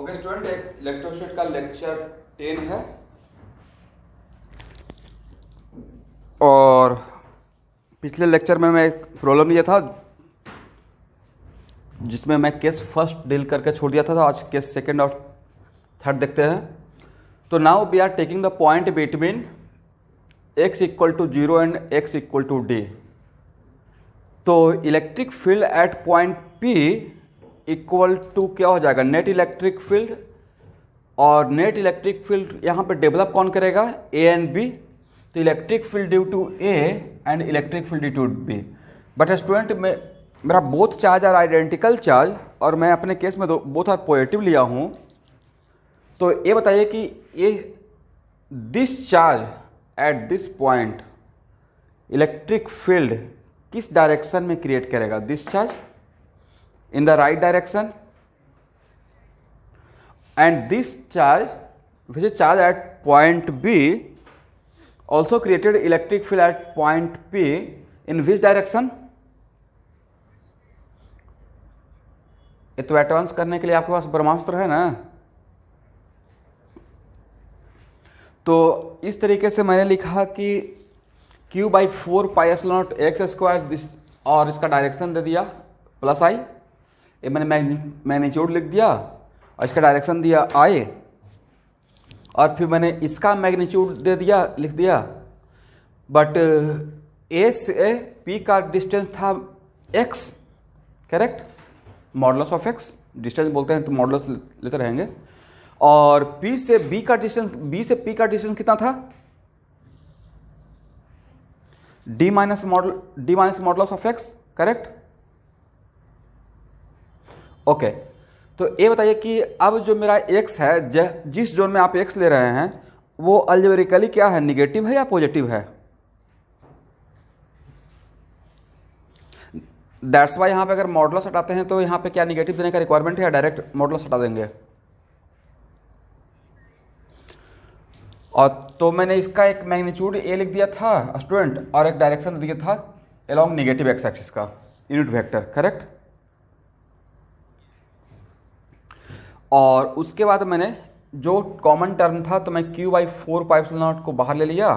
Okay student, एक electrostatic का lecture 10 है और पिछले लेक्चर में मैं एक प्रॉब्लम लिया था जिसमें मैं केस फर्स्ट डील करके छोड़ दिया था, तो आज केस सेकंड और थर्ड देखते हैं। तो now we are taking the point between x equal to 0 and x equal to d। तो electric field at point P equal to क्या हो जाएगा, नेट इलेक्ट्रिक फील्ड। और नेट इलेक्ट्रिक फील्ड यहाँ पे डेवलप कौन करेगा, ए एंड बी। तो electric field due to A and electric field due to B. But student में मेरा both charge are identical charge और मैं अपने केस में बोथ आर पॉजिटिव लिया हूँ। तो ये बताइए कि ये this charge at this point electric field किस डायरेक्शन में क्रिएट करेगा, this charge in the right direction and this charge which is charge at point B also created electric field at point P in which direction। ये तो advance करने के लिए आपके पास ब्रह्मास्त्र है ना। तो इस तरीके से मैंने लिखा कि Q by 4 pi epsilon not x square और इसका डायरेक्शन दे दिया प्लस आई। ये मैंने मैग्नीट्यूड लिख दिया और इसका डायरेक्शन दिया आई, और फिर मैंने इसका मैग्नीट्यूड दे दिया, लिख दिया। बट ए से पी का डिस्टेंस था x, correct, modulus of x distance बोलते हैं तो मॉडुलस लेते रहेंगे। और पी से बी का डिस्टेंस, बी से पी का डिस्टेंस कितना था, D minus modulus of x, correct. Okay, तो ये बताइए कि अब जो मेरा x है, जिस जोन में आप x ले रहे हैं वो अलजेब्रिकली क्या है, निगेटिव है या पॉजिटिव है। दैट्स वाई यहाँ पे अगर मॉडुलस हटाते हैं तो यहाँ पे क्या निगेटिव देने का रिक्वायरमेंट है या डायरेक्ट मॉडुलस हटा देंगे। और तो मैंने इसका एक मैग्नीट्यूड a लिख दिया था स्टूडेंट और एक डायरेक्शन दिया था अलोंग निगेटिव एक्स एक्सिस का यूनिट वेक्टर, करेक्ट। और उसके बाद मैंने जो कॉमन टर्म था तो मैं Q by 4 pi epsilon not को बाहर ले लिया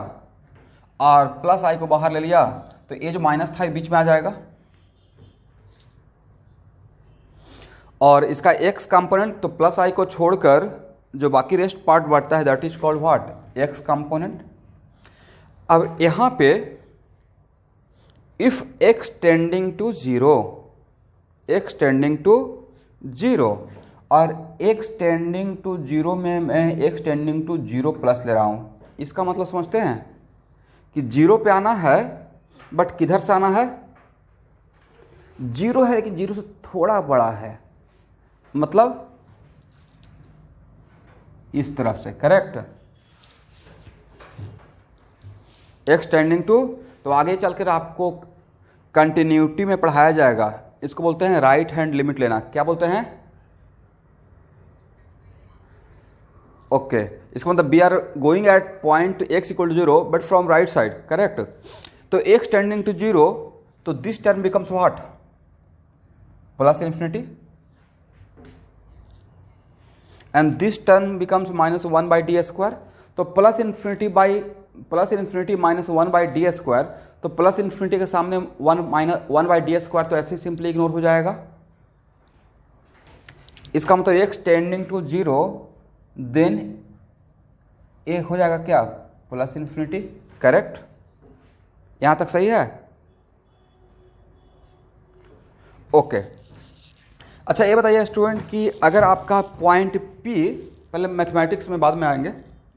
और प्लस आई को बाहर ले लिया, तो ये जो माइनस था ये बीच में आ जाएगा। और इसका x कंपोनेंट तो प्लस आई को छोड़कर जो बाकी रेस्ट पार्ट बढ़ता है that is called what, x component. अब यहाँ पे if x tending to 0, x tending to 0 और x टेंडिंग टू 0 में मैं x टेंडिंग टू 0 प्लस ले रहा हूँ। इसका मतलब समझते हैं कि 0 पे आना है बट किधर से आना है, 0 है कि 0 से थोड़ा बड़ा है, मतलब इस तरफ से, करेक्ट। x टेंडिंग टू, तो आगे चलकर आपको कंटिन्यूटी में पढ़ाया जाएगा, इसको बोलते हैं राइट हैंड लिमिट लेना। क्या बोलते हैं, ओके इसका मतलब we are going at point x equal to 0 but from right side, correct. तो x टेंडिंग टू 0, तो this term becomes what, plus infinity, and this term becomes minus 1 by D square. तो plus infinity minus 1 by D square, तो plus infinity के सामने 1 by D square तो ऐसे simply ignore हो जाएगा। इसका मतलब x टेंडिंग टू 0 देन ए हो जाएगा क्या, प्लस इन्फिनिटी, करेक्ट। यहां तक सही है, ओके। अच्छा ये बताइए स्टूडेंट कि अगर आपका पॉइंट P, पहले मैथमेटिक्स में बाद में आएंगे,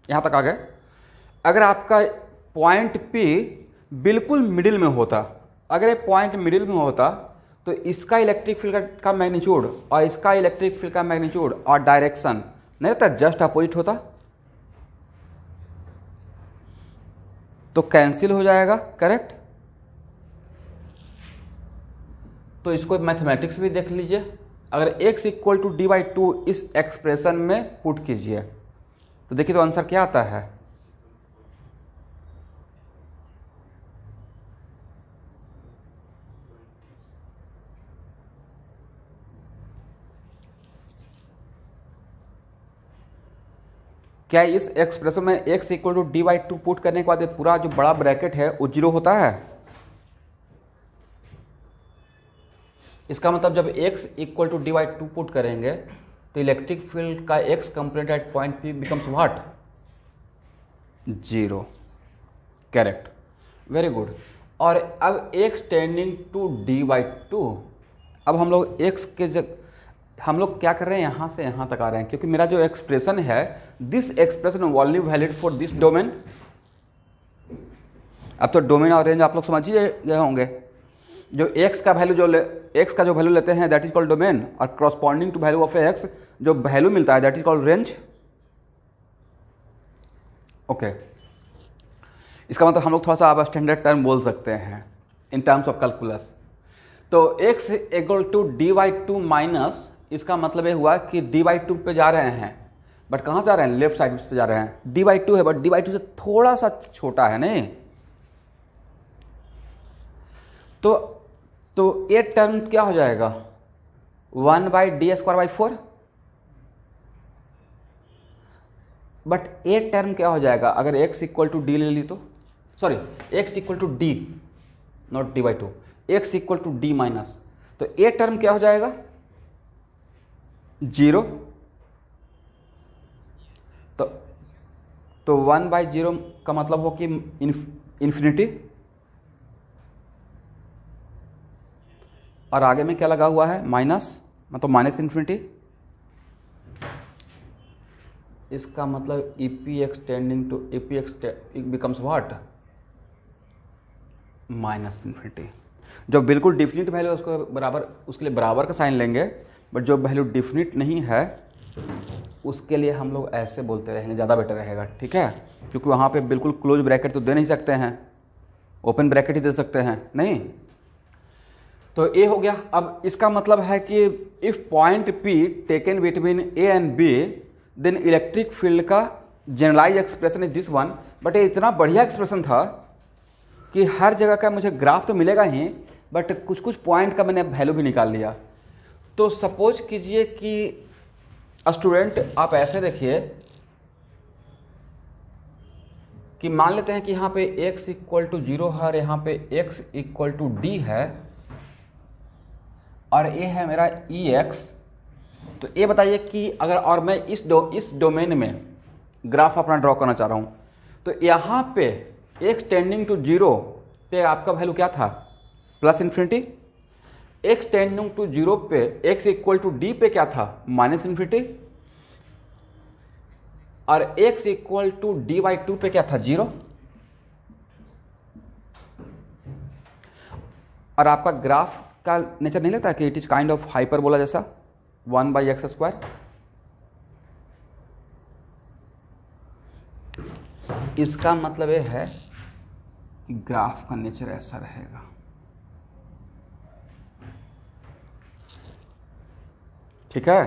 यहां तक आ गए। अगर आपका पॉइंट P बिल्कुल मिडिल में होता, अगर ये पॉइंट मिडिल में होता तो इसका इलेक्ट्रिक फील्ड का मैग्नीट्यूड और इसका इलेक्ट्रिक फील्ड का मैग्नीट्यूड और डायरेक्शन नहीं रहता, जस्ट अपोजिट होता, तो कैंसिल हो जाएगा, करेक्ट। तो इसको मैथमेटिक्स भी देख लीजिए। अगर x equal to D by 2 इस एक्सप्रेशन में पुट कीजिए तो देखिए तो आंसर क्या आता है, क्या इस एक्सप्रेशन में x equal to D by two put करने के बाद पूरा जो बड़ा ब्रैकेट है वो 0 होता है? इसका मतलब जब x equal to D by two put करेंगे तो इलेक्ट्रिक फील्ड का x component at point P becomes what? 0। Correct, very good. और अब x tending to D by two, अब हम लोग x के हम लोग क्या कर रहे हैं, यहाँ से यहाँ तक आ रहे हैं, क्योंकि मेरा जो एक्सप्रेशन है this expression only valid for this domain. अब तो डोमेन और रेंज आप लोग समझ ही गए होंगे। जो x का वैल्यू x का जो वैल्यू लेते हैं दैट इज कॉल्ड डोमेन, और corresponding to value of x जो वैल्यू मिलता है that is called range. Okay, इसका मतलब हम लोग थोड़ा सा अब स्टैंडर्ड टर्म बोल सकते हैं इन टर्म्स ऑफ कैलकुलस। तो x equal to D by two minus, इसका मतलब ये हुआ कि डी बाई टू पे जा रहे हैं, बट कहाँ जा रहे हैं? लेफ्ट साइड से जा रहे हैं। डी बाई टू है बट डी बाई टू से थोड़ा सा छोटा है नहीं, तो ये टर्म क्या हो जाएगा? 1 by D square by 4। But a term क्या हो जाएगा अगर x इक्वल टू डी ले ली तो? Sorry, x equal to D, not D by two, x equal to D minus, तो ए टर्म क्या हो जाएगा? 0। तो 1 बाई 0 का मतलब हो कि इन्फिनिटी, और आगे में क्या लगा हुआ है? माइनस, मतलब माइनस इन्फिनिटी। इसका मतलब EP extending to EP becomes what? Minus infinity. जो बिल्कुल डिफिनिट वैल्यू उसको बराबर, उसके लिए बराबर का साइन लेंगे, बट जो वैल्यू डिफिनिट नहीं है उसके लिए हम लोग ऐसे बोलते रहेंगे, ज़्यादा बेटर रहेगा, ठीक है? क्योंकि वहाँ पे बिल्कुल क्लोज ब्रैकेट तो दे नहीं सकते हैं, ओपन ब्रैकेट ही दे सकते हैं नहीं। तो ये हो गया। अब इसका मतलब है कि if point P taken between A and B then electric field का generalize expression is this one. But ये इतना बढ़िया एक्सप्रेशन था कि हर जगह का मुझे ग्राफ तो मिलेगा ही, बट कुछ कुछ पॉइंट का मैंने वैल्यू भी निकाल लिया। तो सपोज कीजिए कि स्टूडेंट आप ऐसे देखिए कि मान लेते हैं कि यहाँ पे x इक्वल टू 0 है और यहाँ पे x इक्वल टू डी है, और ये है मेरा Ex। तो ये बताइए कि अगर, और मैं इस डोमेन में ग्राफ अपना ड्रॉ करना चाह रहा हूँ, तो यहाँ पे x टेंडिंग टू 0 पे आपका वैल्यू क्या था? Plus infinity. x tending to 0 पे x इक्वल टू डी पे क्या था? Minus infinity. और x equal to D by two पे क्या था? 0। और आपका ग्राफ का नेचर नहीं लगता कि it is kind of hyperbola जैसा, 1 बाई एक्स स्क्वायर। इसका मतलब ये है कि ग्राफ का नेचर ऐसा रहेगा। ठीक है?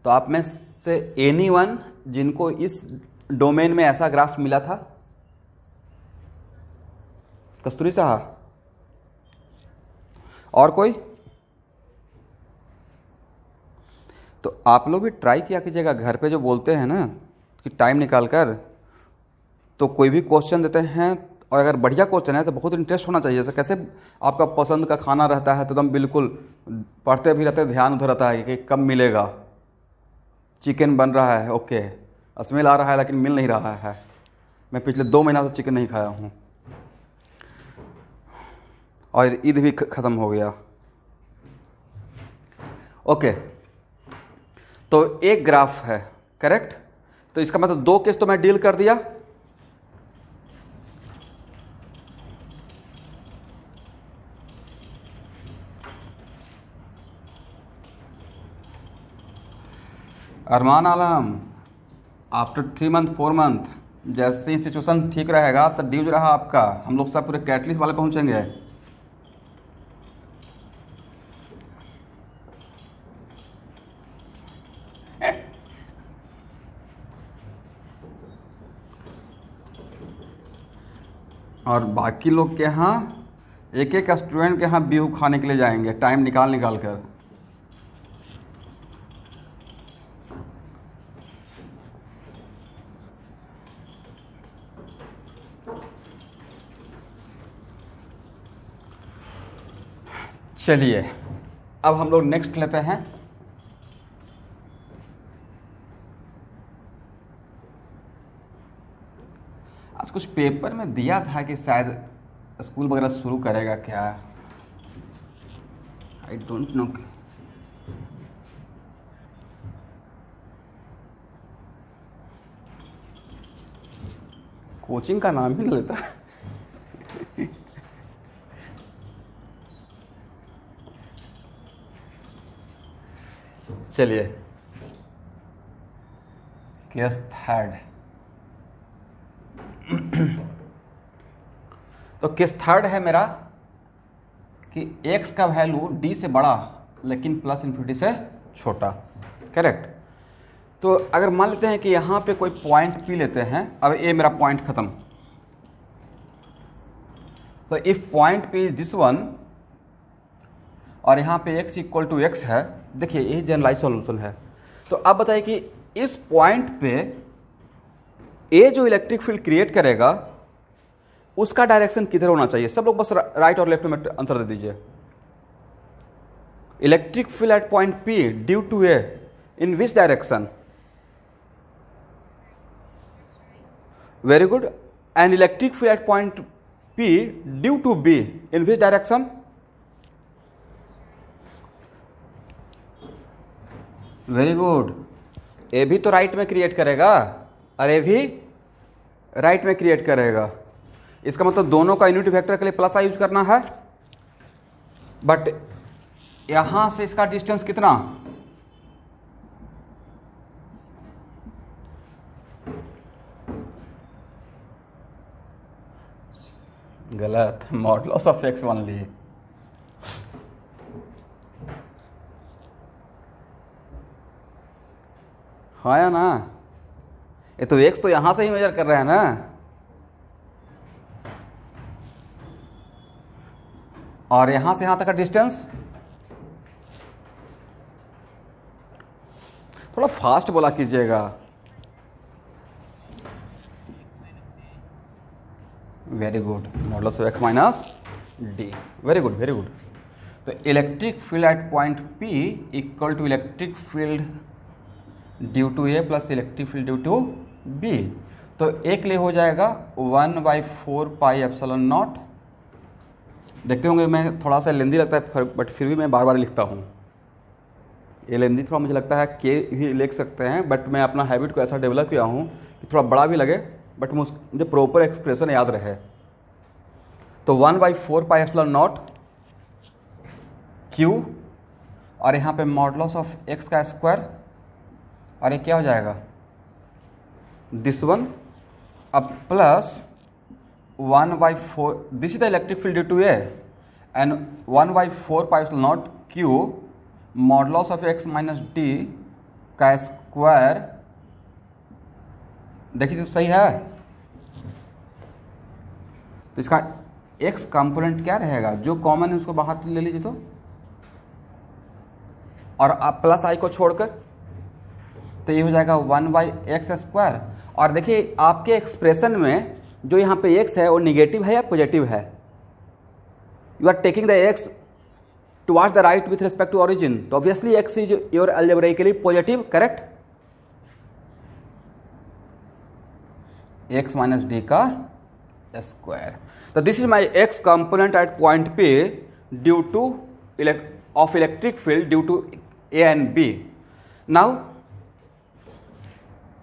तो आप में से एनीवन जिनको इस डोमेन में ऐसा ग्राफ मिला था? कस्तूरी साहब, और कोई? तो आप लोग भी ट्राई किया कीजिएगा घर पे, जो बोलते हैं ना कि टाइम निकाल कर, तो कोई भी क्वेश्चन देते हैं और अगर बढ़िया क्वेश्चन है तो बहुत इंटरेस्ट होना चाहिए। जैसे कैसे आपका पसंद का खाना रहता है तो एकदम बिल्कुल पढ़ते भी रहते, ध्यान उधर रहता है कि कब मिलेगा। चिकन बन रहा है, ओके, स्मेल आ रहा है लेकिन मिल नहीं रहा है। मैं पिछले 2 महीना से चिकन नहीं खाया हूँ और ईद भी ख़त्म हो गया। ओके, तो एक ग्राफ है, करेक्ट? तो इसका मतलब 2 केस तो मैं डील कर दिया। अरमान आलम, आफ्टर 3 मंथ 4 मंथ जैसे सिचुएशन ठीक रहेगा तो ड्यूज रहा आपका, हम लोग सब पूरे कैटलिस्ट वाले पहुंचेंगे। और बाकी लोग के यहाँ एक एक स्टूडेंट के यहाँ व्यू खाने के लिए जाएंगे, टाइम निकाल कर। चलिए अब हम लोग नेक्स्ट लेते हैं। आज कुछ पेपर में दिया था कि शायद स्कूल वगैरह शुरू करेगा क्या, आई डोंट नो। कोचिंग का नाम ही नहीं लेता। चलिए केस थर्ड। तो केस थर्ड है मेरा कि x का वैल्यू d से बड़ा लेकिन प्लस इन्फिनिटी से छोटा, करेक्ट। तो अगर मान लेते हैं कि यहाँ पे कोई पॉइंट P लेते हैं, अब ये मेरा पॉइंट खत्म। तो if point P is this one और यहाँ पे x इक्वल टू x है, देखिए यही जनरलाइज सॉल्यूशन है। तो अब बताइए कि इस पॉइंट पे ए जो इलेक्ट्रिक फील्ड क्रिएट करेगा उसका डायरेक्शन किधर होना चाहिए। सब लोग बस राइट और लेफ्ट में आंसर दे दीजिए। Electric field at point P due to A in which direction. Very good. And electric field at point P due to B in which direction. Very good. A भी तो right में create करेगा और ए भी right में create करेगा। इसका मतलब दोनों का यूनिट वेक्टर के लिए प्लस आई यूज करना है। बट यहां से इसका डिस्टेंस कितना, गलत, मॉडुलस ऑफ एक्स मान लिए। हाँ या ना, ये तो एक्स तो यहां से ही मेजर कर रहे हैं ना, और यहां से यहां तक का डिस्टेंस। थोड़ा फास्ट बोला कीजिएगा। Very good, modulus of x minus D. Very good very good. तो electric field at point P equal to electric field due to A plus electric field due to B। तो एक लिए हो जाएगा 1/4 pi epsilon not. देखते होंगे मैं थोड़ा सा लेंदी लगता है बट फिर भी मैं बार बार लिखता हूँ। ये लेंदी थोड़ा मुझे लगता है के भी लिख सकते हैं, बट मैं अपना हैबिट को ऐसा डेवलप किया हूँ कि थोड़ा बड़ा भी लगे बट मुझे प्रॉपर एक्सप्रेशन याद रहे। तो 1/4 पाई एप्सिलॉन नॉट Q और यहाँ पे मॉडुलस ऑफ एक्स का स्क्वायर, और ये क्या हो जाएगा दिस वन, अब plus 1/4, this is the electric field due to A, and 1/4 pi epsilon not Q modulus of x minus D का स्क्वायर। देखिए तो सही है। तो इसका x कंपोनेंट क्या रहेगा, जो कॉमन है उसको बाहर ले लीजिए तो, और आप प्लस आई को छोड़कर, तो ये हो जाएगा 1/x²। और देखिए आपके एक्सप्रेशन में जो यहाँ पे x है वो निगेटिव है या पॉजिटिव है। You are taking the x towards the right with respect to origin, तो obviously x is your algebraically positive, correct. x minus D का स्क्वायर। तो this is my x component at point P due to of electric field due to A and B। Now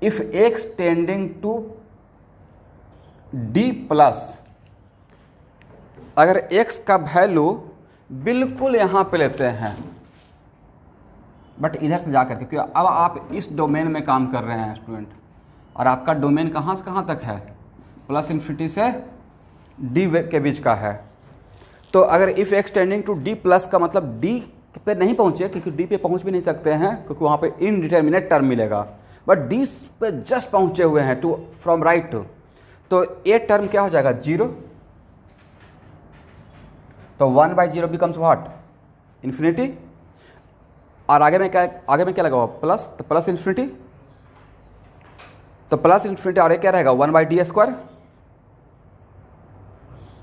if x tending to D plus, अगर x का value बिल्कुल यहां पे लेते हैं but इधर से जाकर के, क्योंकि अब आप इस डोमेन में काम कर रहे हैं स्टूडेंट, और आपका डोमेन कहां से कहां तक है, प्लस इन्फिनिटी से D के बीच का है। तो अगर if x tending to D plus का मतलब D पे नहीं पहुंचे, क्योंकि D पे पहुंच भी नहीं सकते हैं क्योंकि वहां पे इनडिटर्मिनेट टर्म मिलेगा, बट D पे जस्ट पहुंचे हुए हैं टू फ्रॉम राइट टू, तो ये टर्म क्या हो जाएगा 0। तो 1/0 बिकम्स व्हाट, इन्फिनिटी। और आगे में क्या लगा हुआ प्लस, तो प्लस इन्फिनिटी, तो प्लस इन्फिनिटी, और ये क्या रहेगा 1/d²।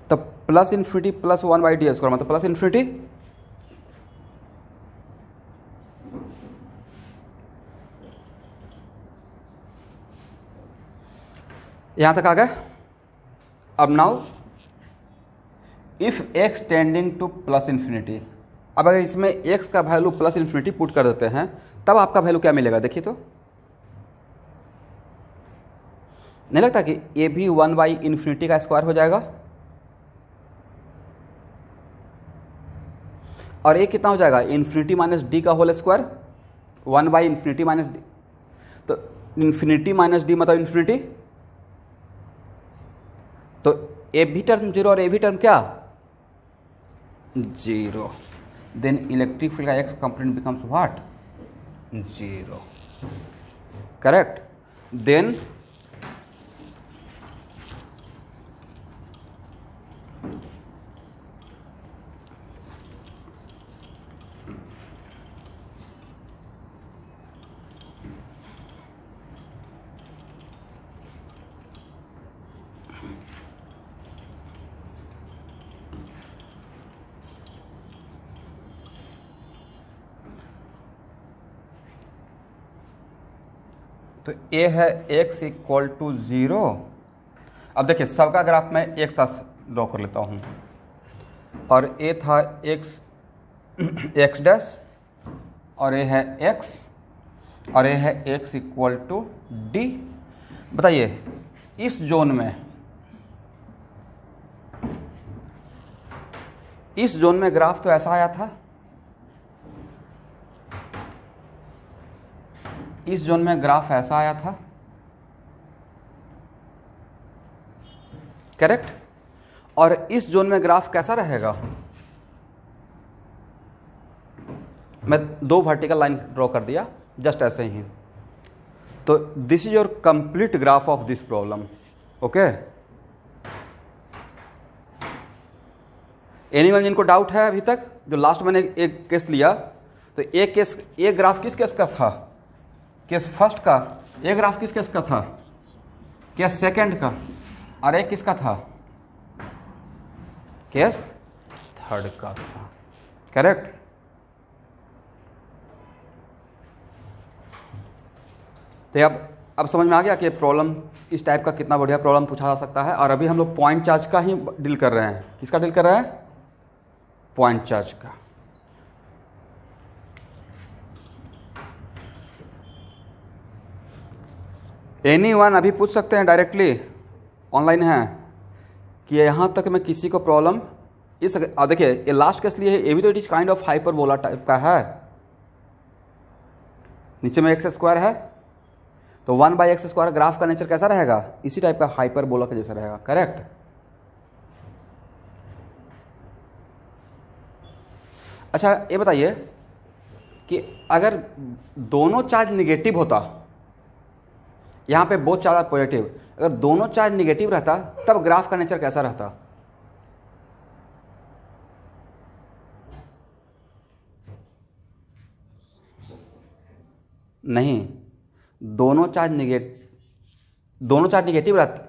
तो प्लस इन्फिनिटी प्लस 1/d² मतलब प्लस इन्फिनिटी। यहाँ तक आ गए। अब now if x tending to plus infinity, अब अगर इसमें x का वैल्यू प्लस इन्फिनिटी पुट कर देते हैं तब आपका वैल्यू क्या मिलेगा, देखिए तो नहीं लगता कि ए भी 1/इन्फिनिटी का स्क्वायर हो जाएगा, और ए कितना हो जाएगा, इन्फिनिटी माइनस डी का होल स्क्वायर, 1/इन्फिनिटी माइनस डी, तो इन्फिनिटी माइनस डी मतलब इन्फिनिटी, तो ए भी टर्म जीरो और ए भी टर्म क्या, जीरो, देन इलेक्ट्रिक फील्ड का X component becomes what, zero, correct. Then तो ए है x इक्वल टू 0। अब देखिए सबका ग्राफ मैं एक साथ ड्रॉ कर लेता हूँ, और ए था x डैश, और ए है x, और ए है x इक्वल टू डी। बताइए इस जोन में ग्राफ तो ऐसा आया था, इस जोन में ग्राफ ऐसा आया था, करेक्ट, और इस जोन में ग्राफ कैसा रहेगा, मैं दो वर्टिकल लाइन ड्रॉ कर दिया जस्ट ऐसे ही। तो this is your complete graph of this problem, okay. Anyone जिनको डाउट है अभी तक, जो लास्ट मैंने एक केस लिया, तो एक ग्राफ किस केस का था, केस फर्स्ट का, एक ग्राफ किस केस का था, केस सेकंड का, और एक किसका था, केस थर्ड का था, करेक्ट। तो अब समझ में आ गया कि प्रॉब्लम इस टाइप का कितना बढ़िया प्रॉब्लम पूछा जा सकता है। और अभी हम लोग पॉइंट चार्ज का ही डील कर रहे हैं। किसका डील कर रहे हैं, पॉइंट चार्ज का। एनीवन अभी पूछ सकते हैं डायरेक्टली, ऑनलाइन है, कि यहाँ तक मैं किसी को प्रॉब्लम इस, देखिए ये लास्ट केस लिए है, ये भी तो it is kind of hyperbola type का है, नीचे में एक्स स्क्वायर है, तो 1/x² ग्राफ का नेचर कैसा रहेगा, इसी टाइप का हाइपरबोला का जैसा रहेगा, करेक्ट। अच्छा ये बताइए कि अगर दोनों चार्ज निगेटिव होता, यहाँ पे बोथ चार्ज आर पॉजिटिव, अगर दोनों चार्ज निगेटिव रहता तब ग्राफ का नेचर कैसा रहता, नहीं, दोनों चार्ज निगेटिव रहता,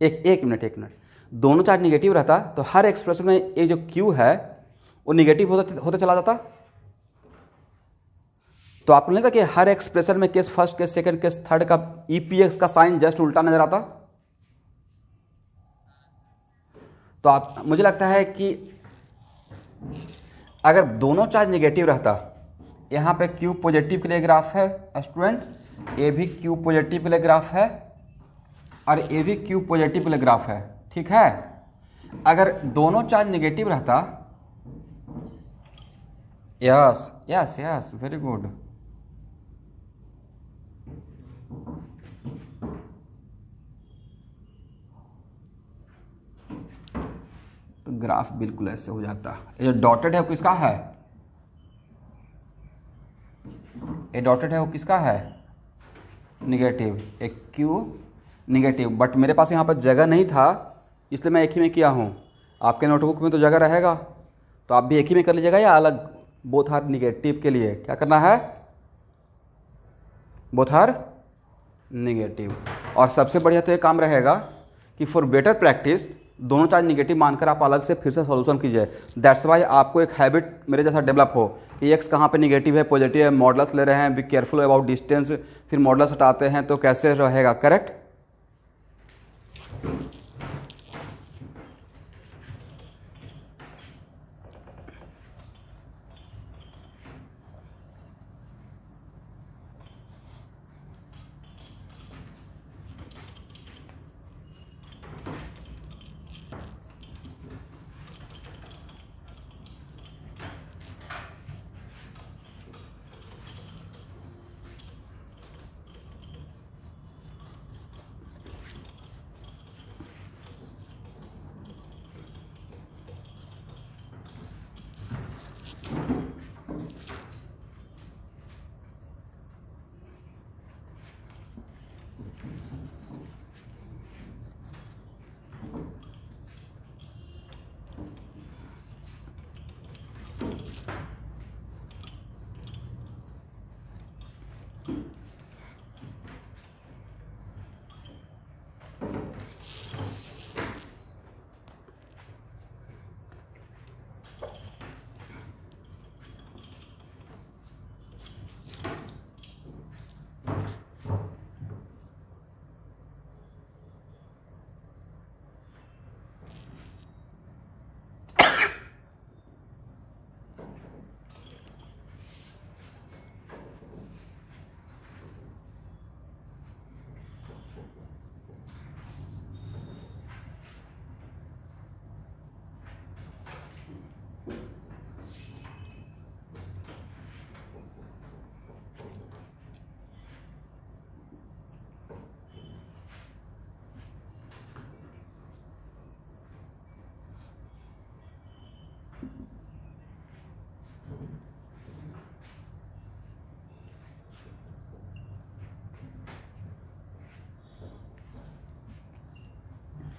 एक मिनट, दोनों चार्ज निगेटिव रहता तो हर एक्सप्रेशन में ये जो Q है वो निगेटिव होते चला जाता। तो आपको नहीं था कि हर एक्सप्रेशन में case first, case second, case third का EPX का साइन जस्ट उल्टा नजर आता। तो मुझे लगता है कि अगर दोनों चार्ज निगेटिव रहता, यहाँ पे Q पॉजिटिव के लिए ग्राफ है स्टूडेंट, ए भी Q पॉजिटिव के लिए ग्राफ है, और ए भी Q पॉजिटिव के लिए ग्राफ है, ठीक है। अगर दोनों चार्ज निगेटिव रहता, यस वेरी गुड, तो ग्राफ बिल्कुल ऐसे हो जाता। ये जो डॉटेड है वो किसका है, ये डॉटेड है वो किसका है, निगेटिव, एक Q निगेटिव, बट मेरे पास यहाँ पर जगह नहीं था इसलिए मैं एक ही में किया हूँ। आपके नोटबुक में तो जगह रहेगा, तो आप भी एक ही में कर लीजिएगा, या अलग, बोथ आर निगेटिव के लिए क्या करना है, बोथ आर निगेटिव। और सबसे बढ़िया तो ये काम रहेगा कि फॉर बेटर प्रैक्टिस दोनों चार्ज निगेटिव मानकर आप अलग से फिर से सॉल्यूशन कीजिए। दैट्स वाई आपको एक हैबिट मेरे जैसा डेवलप हो कि एक्स कहाँ पे निगेटिव है, पॉजिटिव है, मॉडल्स ले रहे हैं, बी केयरफुल अबाउट डिस्टेंस, फिर मॉडल्स हटाते हैं तो कैसे रहेगा, करेक्ट।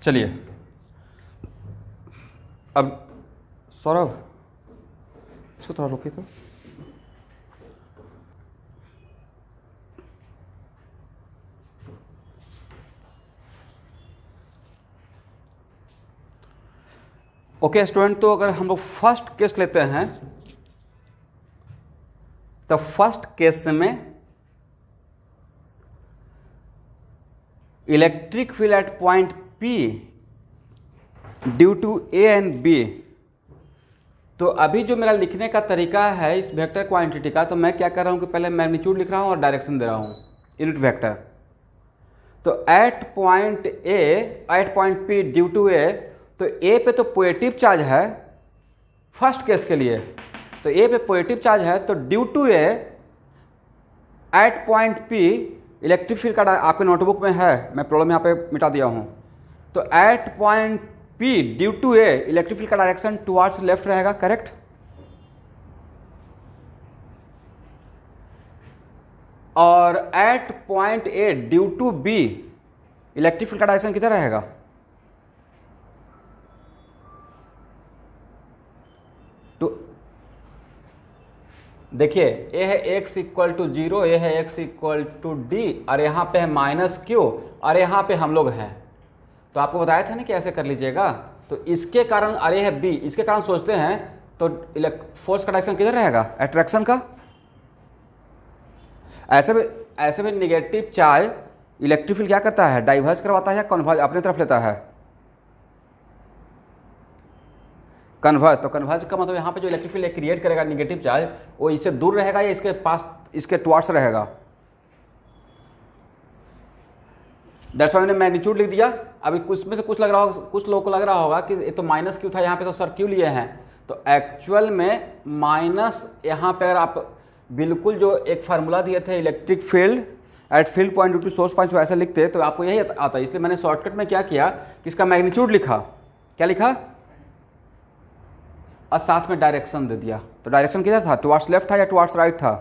चलिए अब सौरभ इसको थोड़ा रोकिए तो। ओके स्टूडेंट, तो अगर हम लोग फर्स्ट केस लेते हैं तो फर्स्ट केस में electric field at point P due to A and B। तो अभी जो मेरा लिखने का तरीका है इस वेक्टर क्वांटिटी का, तो मैं क्या कर रहा हूं कि पहले मैग्नीट्यूड लिख रहा हूं और डायरेक्शन दे रहा हूं यूनिट वेक्टर। तो at point A at point P due to A, तो A पे तो पॉजिटिव चार्ज है फर्स्ट केस के लिए, तो A पे पॉजिटिव चार्ज है, तो due to A at point P electric field का आपके नोटबुक में है, मैं प्रॉब्लम यहाँ पे मिटा दिया हूँ। तो at point P due to A electric field का डायरेक्शन टुवर्ड्स लेफ्ट रहेगा, करेक्ट। और at point A due to B electric field का डायरेक्शन किधर रहेगा? तो देखिए ए है x इक्वल टू 0, ए है x इक्वल टू d, और यहां पे है माइनस q, और यहां पे हम लोग हैं। तो आपको बताया था ना कि ऐसे कर लीजिएगा। तो इसके कारण अरे है b, इसके कारण सोचते हैं तो फोर्स का डायरेक्शन किधर रहेगा? अट्रैक्शन का। ऐसे में निगेटिव चार्ज इलेक्ट्रिक फील्ड क्या करता है? डाइवर्ज करवाता है या कन्वर्ज अपने तरफ लेता है? कन्वर्ज। तो कन्वर्ज का मतलब यहाँ पे जो इलेक्ट्रिक फील्ड क्रिएट करेगा निगेटिव चार्ज, वो इससे दूर रहेगा या इसके पास, इसके टुवर्ड्स रहेगा? दैट्स व्हाई मैंने मैग्नीट्यूड लिख दिया। अभी कुछ में से कुछ लग रहा होगा, कुछ लोगों को लग रहा होगा कि ये तो माइनस क्यू था, यहाँ पे तो सर क्यों लिए हैं? तो एक्चुअल में माइनस यहाँ पे अगर आप बिल्कुल जो एक फार्मूला दिए थे electric field at field point due to source point ऐसे लिखते तो आपको यही आता है। इसलिए मैंने शॉर्टकट में क्या किया कि इसका मैग्नीट्यूड लिखा। क्या लिखा? और साथ में डायरेक्शन दे दिया। तो डायरेक्शन किधर था? टुवर्ड्स लेफ्ट था या टुवर्ड्स राइट था?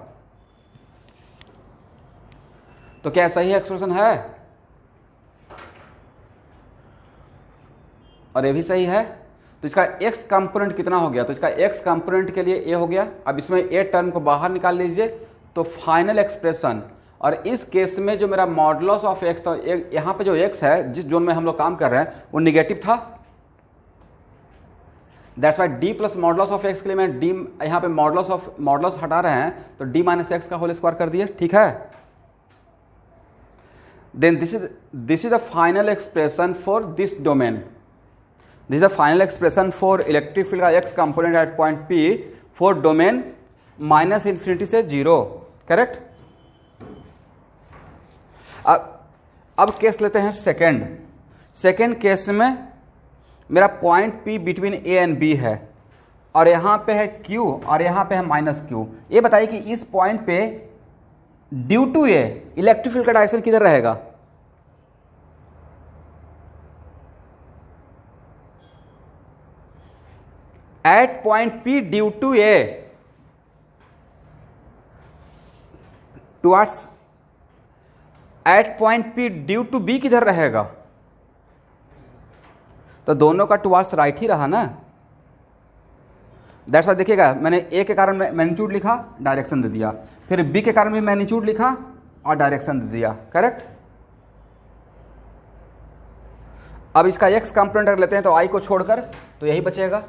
तो क्या सही एक्सप्रेशन है? और ये भी सही है। तो इसका x कंपोनेंट कितना हो गया? तो इसका x कंपोनेंट के लिए a हो गया। अब इसमें a टर्म को बाहर निकाल लीजिए तो फाइनल एक्सप्रेशन। और इस केस में जो मेरा मॉडुलस ऑफ x था, यहाँ पे जो x है जिस जोन में हम लोग काम कर रहे हैं वो निगेटिव था। That's why d plus modulus of x के लिए मैं d यहाँ पे मॉडुलस हटा रहे हैं तो d माइनस एक्स का होल स्क्वायर कर दिए। ठीक है, then this is the final expression for this domain. This is the final expression for electric field का x component at point P for domain minus infinity से 0, correct. अब case लेते हैं सेकेंड केस में मेरा point P between A and B है और यहाँ पे है Q और यहाँ पे है माइनस Q। ये बताइए कि इस पॉइंट पे due to A electric field का डायरेक्शन किधर रहेगा? At point P due to A towards at point P due to B किधर रहेगा? तो दोनों का टुवर्ड्स राइट ही रहा ना। दैट्स वाई देखिएगा, मैंने A के कारण मैग्नीट्यूड लिखा, डायरेक्शन दे दिया, फिर B के कारण भी मैग्नीट्यूड लिखा और डायरेक्शन दे दिया, करेक्ट। अब इसका x कंपोनेंट अगर लेते हैं तो I को छोड़कर तो यही बचेगा।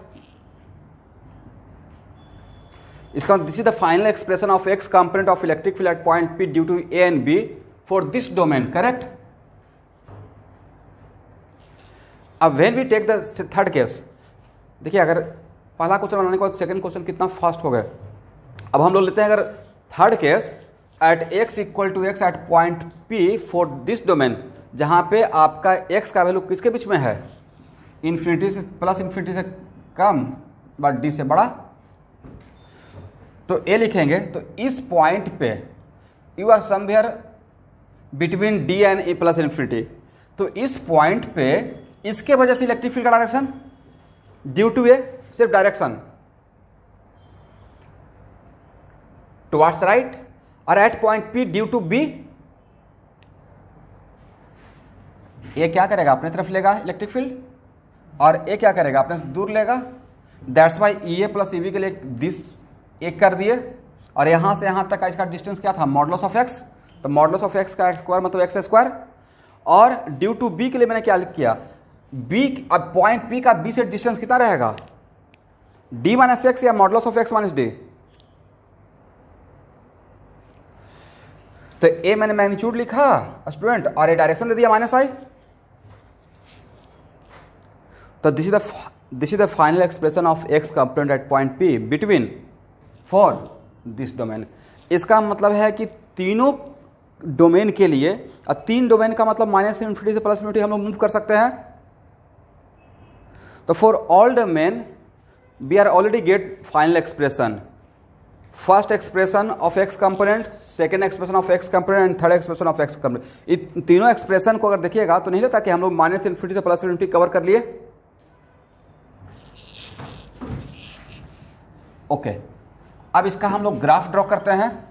इसका this is the final expression of x component of electric field at point P due to A and B for this domain, correct. अब when we take the third case, देखिए अगर पहला क्वेश्चन बनाने के बाद सेकंड क्वेश्चन कितना fast हो गए। अब हम लोग लेते हैं अगर third case at x equal to x at point P for this domain, जहां पे आपका x का वैल्यू किसके बीच में है? इन्फिनिटी से प्लस इन्फिनिटी से कम बट d से बड़ा। तो A लिखेंगे तो इस पॉइंट पे you are somewhere between d and a plus infinity. तो इस पॉइंट पे इसके वजह से इलेक्ट्रिक फील्ड का डायरेक्शन ड्यू टू A सिर्फ डायरेक्शन टुवर्ड्स राइट, और at point P due to B A क्या करेगा? अपने तरफ लेगा इलेक्ट्रिक फील्ड, और A क्या करेगा? अपने से दूर लेगा। That's why EA plus EB के लिए दिस एक कर दिए, और यहां से यहां तक का इसका डिस्टेंस क्या था? Modulus of x। तो मॉडुलस ऑफ x का स्क्वायर मतलब x स्क्वायर, और ड्यू टू B के लिए मैंने क्या किया? B, अब पॉइंट P का B से डिस्टेंस कितना रहेगा? d माइनस एक्स या modulus of x minus d। तो A मैंने मैग्नीट्यूड लिखा स्टूडेंट, और ये डायरेक्शन दे दिया माइनस I। तो this is the final expression of x component at point P between for this domain. इसका मतलब है कि तीनों डोमेन के लिए, और तीन डोमेन का मतलब माइनस इन्फिनिटी से प्लस इन्फिनिटी हम लोग मूव कर सकते हैं। तो for all domain we are already get final expression, first expression of x component, second expression of x component and third expression of x component. इन तीनों एक्सप्रेशन को अगर देखिएगा तो नहीं लगता कि हम लोग माइनस इन्फिनिटी से प्लस इन्फिनिटी कवर कर लिए। ओके, अब इसका हम लोग ग्राफ ड्रॉ करते हैं।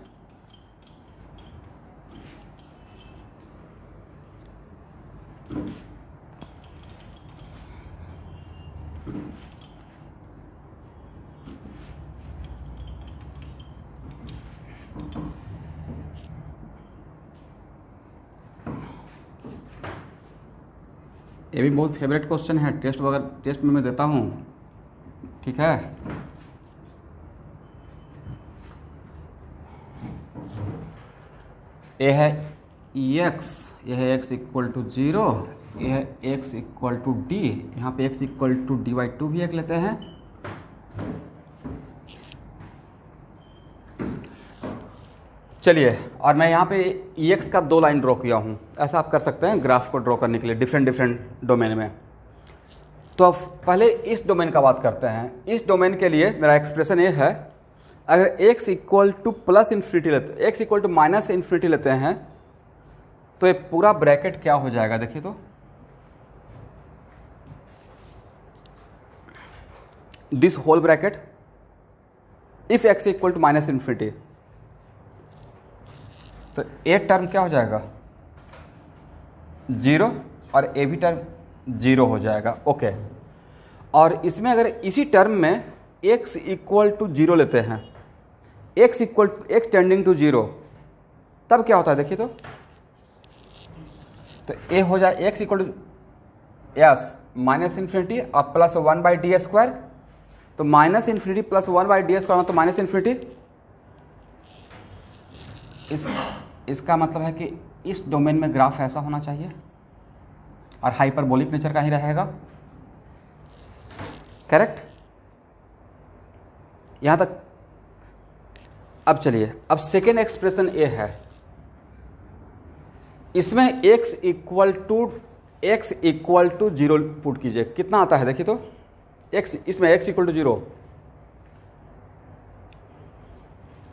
ये भी बहुत फेवरेट क्वेश्चन है, टेस्ट वगैरह टेस्ट में मैं देता हूँ, ठीक है। ये है x, ये है x इक्वल टू 0, ये है x इक्वल टू d, यहाँ पे x इक्वल टू d/2 भी एक लेते हैं। चलिए, और मैं यहाँ पे ex का 2 लाइन ड्रॉ किया हूँ। ऐसा आप कर सकते हैं ग्राफ को ड्रॉ करने के लिए डिफरेंट डोमेन में। तो अब पहले इस डोमेन का बात करते हैं। इस डोमेन के लिए मेरा एक्सप्रेशन ये है, अगर x equal to plus infinity लेते, x equal to minus infinity लेते हैं, तो ये पूरा ब्रैकेट क्या हो जाएगा? देखिए तो this whole bracket if x equal to minus infinity, तो ए टर्म क्या हो जाएगा? 0, और ए भी टर्म 0 हो जाएगा। ओके, और इसमें अगर इसी टर्म में x इक्वल टू 0 लेते हैं, x equal to x tending to 0, तब क्या होता है? देखिए तो a हो जाए x equal to yes minus infinity और प्लस 1/d²। तो माइनस इन्फिनिटी प्लस 1/d² तो माइनस इन्फिनिटी। इसका मतलब है कि इस डोमेन में ग्राफ ऐसा होना चाहिए और हाइपरबोलिक नेचर का ही रहेगा, करेक्ट। यहां तक। अब चलिए, अब सेकेंड एक्सप्रेशन ए है, इसमें x इक्वल टू 0 पुट कीजिए। कितना आता है देखिए तो, x, इसमें x इक्वल टू 0,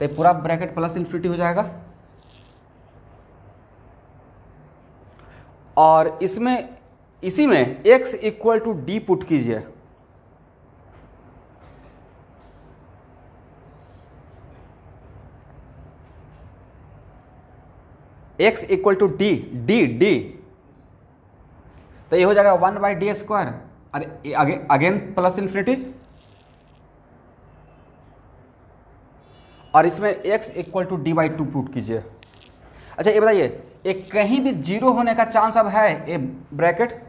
तो पूरा ब्रैकेट प्लस इन्फिनिटी हो जाएगा। और इसमें, इसी में x equal to D put कीजिए। x equal to D, D तो ये हो जाएगा 1/d²। अरे अगेन प्लस इन्फिनिटी, और इसमें x equal to d/2 put कीजिए। अच्छा ये बताइए, एक कहीं भी 0 होने का चांस अब है ये ब्रैकेट?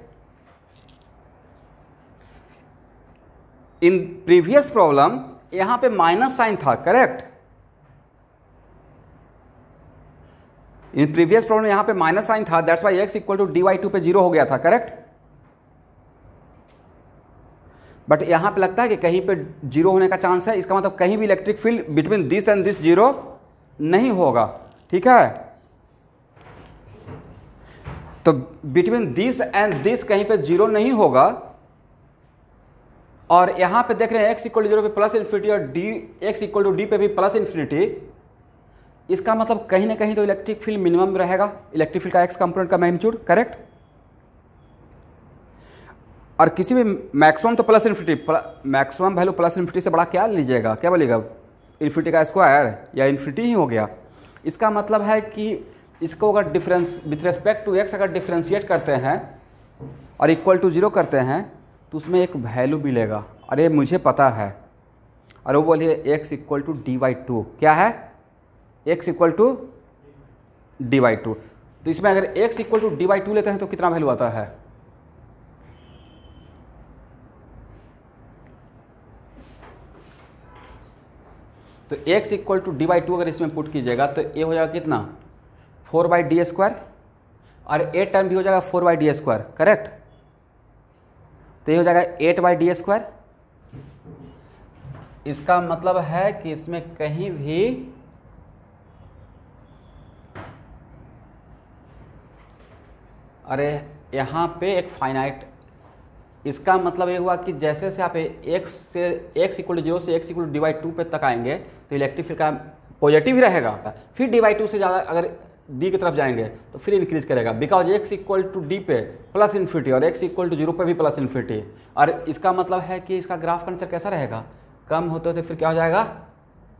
इन प्रीवियस प्रॉब्लम यहां पे माइनस साइन था, करेक्ट। इन प्रीवियस प्रॉब्लम यहां पे माइनस साइन था, that's why x equal to d/2 पे 0 हो गया था, करेक्ट। बट यहां पे लगता है कि कहीं पे 0 होने का चांस है, इसका मतलब कहीं भी electric field between this and this 0 नहीं होगा, ठीक है। तो बिटवीन दिस एंड दिस कहीं पे 0 नहीं होगा, और यहां पे देख रहे हैं x इक्वल टू 0 पे प्लस इन्फिनिटी और x इक्वल टू डी पे भी प्लस इन्फिनिटी। इसका मतलब कहीं ना कहीं तो इलेक्ट्रिक फील्ड मिनिमम रहेगा, इलेक्ट्रिक फील्ड का x कंपोनेंट का मैग्नीट्यूड, करेक्ट। और किसी भी मैक्सिमम तो plus infinity, maximum value plus infinity से बड़ा क्या लीजिएगा, क्या बोलिएगा, इन्फिनिटी का स्क्वायर या इन्फिनिटी ही हो गया। इसका मतलब है कि इसको अगर difference with respect to x अगर डिफरेंशिएट करते हैं और इक्वल टू 0 करते हैं तो उसमें एक वैल्यू मिलेगा। अरे मुझे पता है, और वो बोलिए x इक्वल टू d/2, क्या है, x इक्वल टू d/2। तो इसमें अगर x इक्वल टू d/2 लेते हैं तो कितना वैल्यू आता है, तो x इक्वल टू d/2 अगर इसमें पुट कीजिएगा तो ये हो जाएगा कितना, 4/d², और ए टर्म भी हो जाएगा 4/d², करेक्ट। तो ये हो जाएगा 8/d²। इसका मतलब है कि इसमें कहीं भी अरे यहां पे एक फाइनाइट, इसका मतलब ये हुआ कि जैसे से आप x इक्वल टू 0 से x इक्वल टू d/2 पे तक आएंगे तो इलेक्ट्रिक फील्ड का पॉजिटिव ही रहेगा। फिर d/2 से ज़्यादा अगर d की तरफ जाएंगे तो फिर इंक्रीज करेगा, because x equal to d पे प्लस इन्फिनिटी और x इक्वल टू 0 पे भी प्लस इन्फिनिटी। और इसका मतलब है कि इसका ग्राफ का नेचर कैसा रहेगा, कम होते होते फिर क्या हो जाएगा,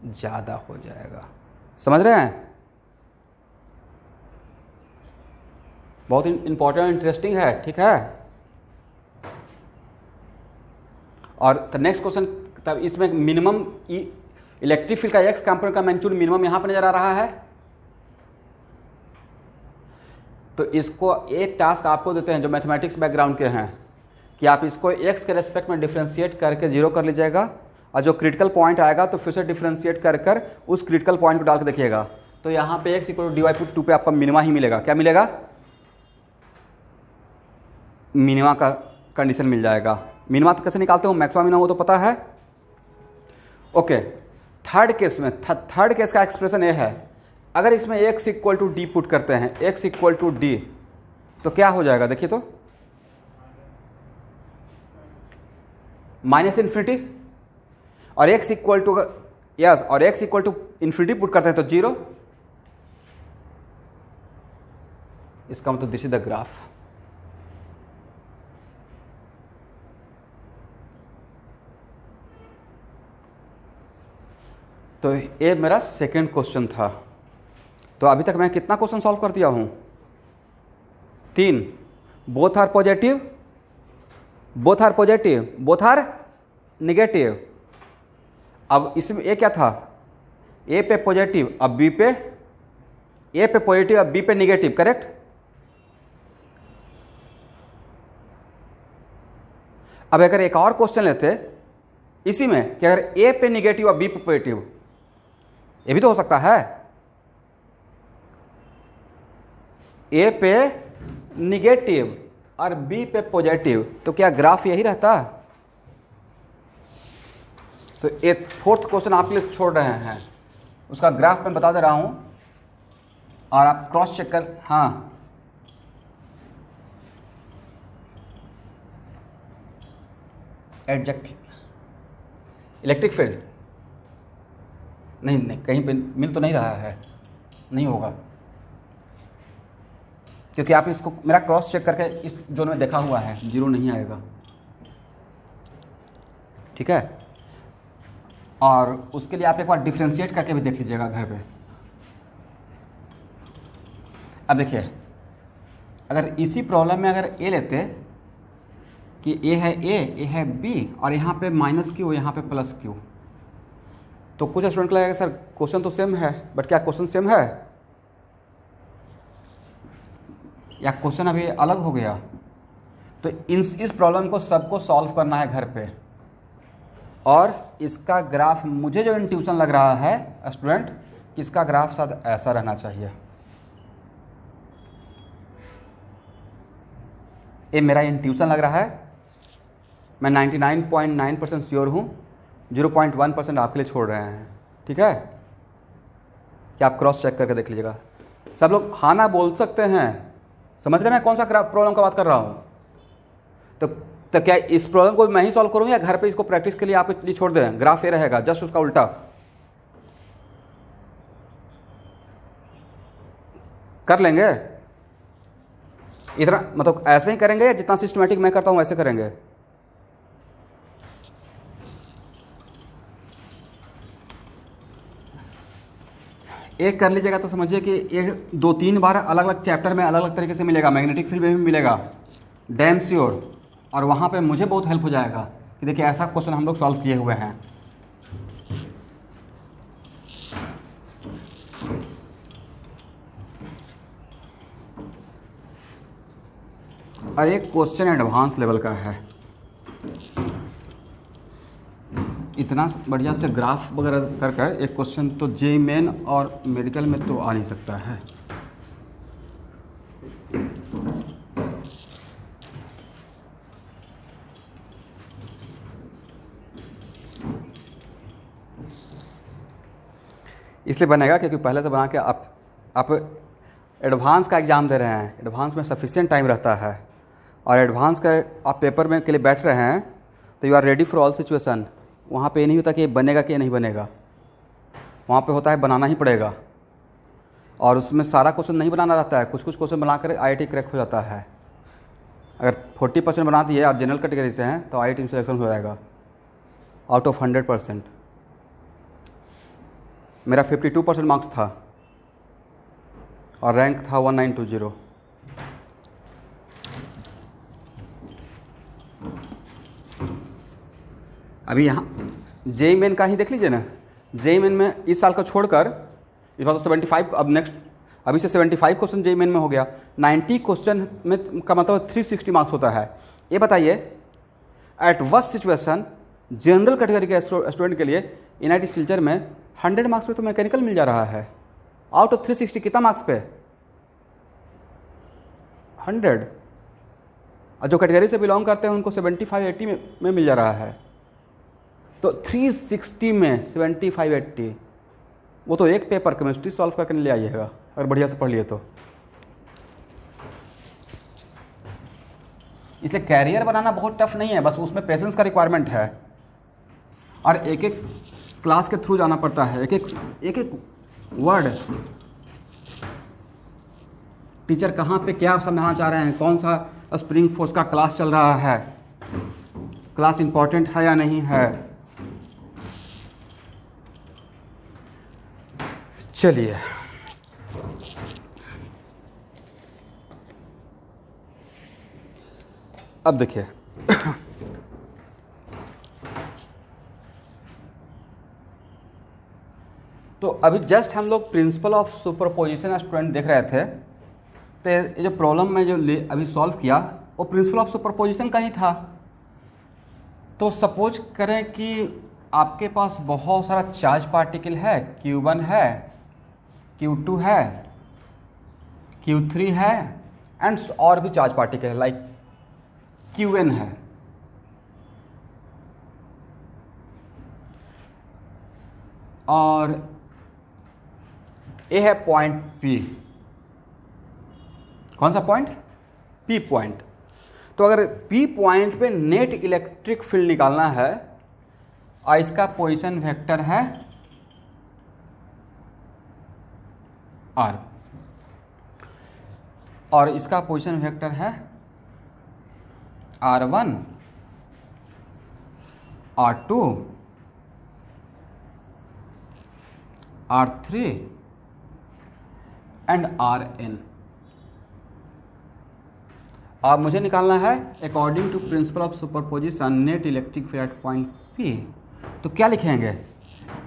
ज़्यादा हो जाएगा। समझ रहे हैं, बहुत इंपॉर्टेंट इंटरेस्टिंग है, ठीक है। और नेक्स्ट क्वेश्चन, तब इसमें मिनिमम इलेक्ट्रिक फील्ड का x कंपोनेंट का मैग्नीट्यूड मिनिमम यहां पर नजर आ रहा है। तो इसको एक टास्क आपको देते हैं जो मैथमेटिक्स बैकग्राउंड के हैं कि आप इसको x के रेस्पेक्ट में डिफरेंशिएट करके 0 कर लीजिएगा, और जो क्रिटिकल पॉइंट आएगा तो फिर से डिफरेंशिएट कर उस क्रिटिकल पॉइंट को डाल के देखिएगा। तो यहाँ पे x इक्वल टू d/2 पे आपका मिनिमा ही मिलेगा। क्या मिलेगा, मिनिमा का कंडीशन मिल जाएगा। मिनिमा तो कैसे निकालते हो, मैक्सिमम मिनिमम वो तो पता है। ओके, थर्ड केस में, थर्ड केस का एक्सप्रेशन ये है, अगर इसमें x equal to D put करते हैं, x इक्वल टू डी, तो क्या हो जाएगा देखिए तो, माइनस इन्फिनिटी, और x इक्वल टू यस, और x equal to infinity put करते हैं तो 0। इसका मतलब दिस इज द ग्राफ। तो ये मेरा सेकेंड क्वेश्चन था। तो अभी तक मैं कितना क्वेश्चन सॉल्व कर दिया हूं, 3। Both are positive, both are positive, both are negative. अब इसमें ए क्या था, ए पे पॉजिटिव, अब बी पे, ए पे पॉजिटिव अब बी पे निगेटिव, करेक्ट। अब अगर एक और क्वेश्चन लेते इसी में कि अगर ए पे निगेटिव और बी पे पॉजिटिव, ये भी तो हो सकता है। ए पे निगेटिव और बी पे पॉजिटिव, तो क्या ग्राफ यही रहता? तो एक फोर्थ क्वेश्चन आपके लिए छोड़ रहे हैं, उसका ग्राफ मैं बता दे रहा हूं और आप क्रॉस चेक कर। हाँ, एडजेक्ट इलेक्ट्रिक फील्ड नहीं, कहीं पे मिल तो नहीं रहा है, नहीं होगा, क्योंकि आप इसको मेरा क्रॉस चेक करके इस जोन में देखा हुआ है, जीरो नहीं आएगा, ठीक है। और उसके लिए आप एक बार डिफ्रेंशिएट करके भी देख लीजिएगा घर पे। अब देखिए, अगर इसी प्रॉब्लम में अगर ए लेते कि ए है ए है बी और यहाँ पे माइनस क्यू, यहाँ पे प्लस क्यू, तो कुछ स्टूडेंट को लगेगा सर क्वेश्चन तो सेम है, बट क्या क्वेश्चन सेम है या क्वेश्चन अभी अलग हो गया? तो इस प्रॉब्लम को सबको सॉल्व करना है घर पे, और इसका ग्राफ मुझे जो इंट्यूशन लग रहा है स्टूडेंट, इसका ग्राफ शायद ऐसा रहना चाहिए। ये मेरा इंट्यूशन लग रहा है, मैं 99.9% श्योर हूँ, 0.1% आपके लिए छोड़ रहे हैं, ठीक है। क्या आप क्रॉस चेक करके देख लीजिएगा। सब लोग हाँ ना बोल सकते हैं, समझ रहे हैं मैं कौन सा प्रॉब्लम का बात कर रहा हूँ? तो क्या इस प्रॉब्लम को मैं ही सॉल्व करूँ या घर पे इसको प्रैक्टिस के लिए आप लिए छोड़ दें? ग्राफ ये रहेगा, जस्ट उसका उल्टा। कर लेंगे इतना, मतलब ऐसे ही करेंगे या जितना सिस्टमेटिक मैं करता हूँ वैसे करेंगे? एक कर लीजिएगा तो समझिए कि एक 2-3 बार अलग अलग चैप्टर में अलग अलग तरीके से मिलेगा, मैग्नेटिक फील्ड में भी मिलेगा, डैम श्योर। और वहाँ पे मुझे बहुत हेल्प हो जाएगा कि देखिए ऐसा क्वेश्चन हम लोग सॉल्व किए हुए हैं। और एक क्वेश्चन एडवांस लेवल का है, इतना बढ़िया से ग्राफ वगैरह कर कर एक क्वेश्चन तो जे मेन और मेडिकल में तो आ नहीं सकता है। इसलिए बनेगा क्योंकि पहले से बना के आप एडवांस का एग्ज़ाम दे रहे हैं, एडवांस में सफिशिएंट टाइम रहता है, और एडवांस का आप पेपर में के लिए बैठ रहे हैं तो you are ready for all situation. वहाँ पे ये नहीं होता कि ये बनेगा कि ये नहीं बनेगा, वहाँ पे होता है बनाना ही पड़ेगा, और उसमें सारा क्वेश्चन नहीं बनाना रहता है, कुछ कुछ क्वेश्चन बनाकर IIT क्रैक हो जाता है। अगर 40% बना दिए आप जनरल कैटेगरी से हैं तो IIT में सिलेक्शन हो जाएगा आउट ऑफ 100%। मेरा 52% मार्क्स था और रैंक था 1920। अभी यहाँ जेई मेन का ही देख लीजिए ना, जेई मेन में इस साल को छोड़कर इस बार तो 75, अब नेक्स्ट अभी से 75 क्वेश्चन जेई मेन में हो गया। 90 क्वेश्चन में का मतलब 360 मार्क्स होता है। ये बताइए eight worst situation general category के स्टूडेंट के लिए NIT सिल्चर में 100 मार्क्स पे तो मैकेनिकल मिल जा रहा है, आउट ऑफ 360 कितना मार्क्स पे? 100। और जो कैटेगरी से बिलोंग करते हैं उनको 75-80 में मिल जा रहा है। तो 360 में 75-80, वो तो एक पेपर केमिस्ट्री सॉल्व करके ले आइएगा अगर बढ़िया से पढ़ लिए तो। इसलिए कैरियर बनाना बहुत टफ नहीं है, बस उसमें पेशेंस का रिक्वायरमेंट है, और एक एक क्लास के थ्रू जाना पड़ता है, एक एक वर्ड टीचर कहाँ पे क्या समझाना चाह रहे हैं, कौन सा स्प्रिंग फोर्स का क्लास चल रहा है, क्लास इंपॉर्टेंट है या नहीं है। चलिए अब देखिए तो अभी जस्ट हम लोग प्रिंसिपल ऑफ सुपरपोजिशन स्टूडेंट देख रहे थे, तो ये जो प्रॉब्लम में जो अभी सॉल्व किया वो प्रिंसिपल ऑफ सुपरपोजिशन का ही था। तो सपोज करें कि आपके पास बहुत सारा चार्ज पार्टिकल है, Q1 है, Q2 है, Q3 है एंड और भी चार्ज पार्टिकल है लाइक Qn है। और ये है पॉइंट P। कौन सा पॉइंट? P point. तो अगर P पॉइंट पे नेट इलेक्ट्रिक फील्ड निकालना है और इसका पोजीशन वेक्टर है R और इसका पोजीशन वेक्टर है R1, R2, R3 and Rn। अब मुझे निकालना है according to principle of superposition net electric field at point P। तो क्या लिखेंगे?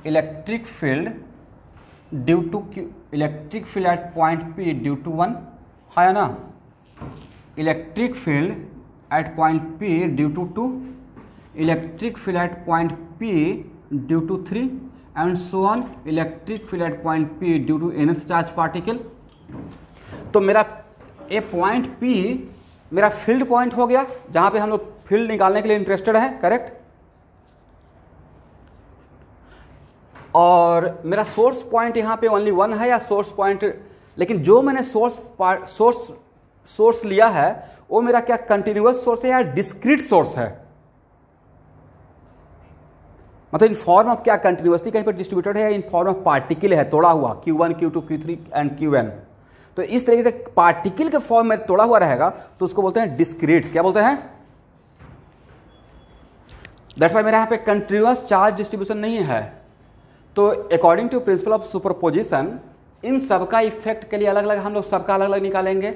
Electric field due to electric field at point P due to 1 है ना, electric field at point P due to 2, electric field at point P due to 3 and so on electric field at point P due to nth charge particle. तो मेरा ए point P मेरा field point हो गया जहां पे हम लोग फील्ड निकालने के लिए इंटरेस्टेड हैं, करेक्ट। और मेरा सोर्स पॉइंट यहां पे ओनली 1 है या सोर्स पॉइंट, लेकिन जो मैंने सोर्स लिया है वो मेरा क्या कंटिन्यूअस सोर्स है या डिस्क्रीट सोर्स है? मतलब इन फॉर्म ऑफ क्या कंटिन्यूअसली कहीं पर डिस्ट्रीब्यूटेड है या इन फॉर्म ऑफ पार्टिकल है तोड़ा हुआ Q1, Q2, Q3 and Qn। तो इस तरीके से पार्टिकल के फॉर्म में तोड़ा हुआ रहेगा तो उसको बोलते हैं डिस्क्रीट। क्या बोलते हैं? दैट्स व्हाई मेरे यहां पे कंटिन्यूअस चार्ज डिस्ट्रीब्यूशन नहीं है। तो according to principle of superposition इन सबका इफेक्ट के लिए अलग अलग हम लोग सबका अलग अलग निकालेंगे।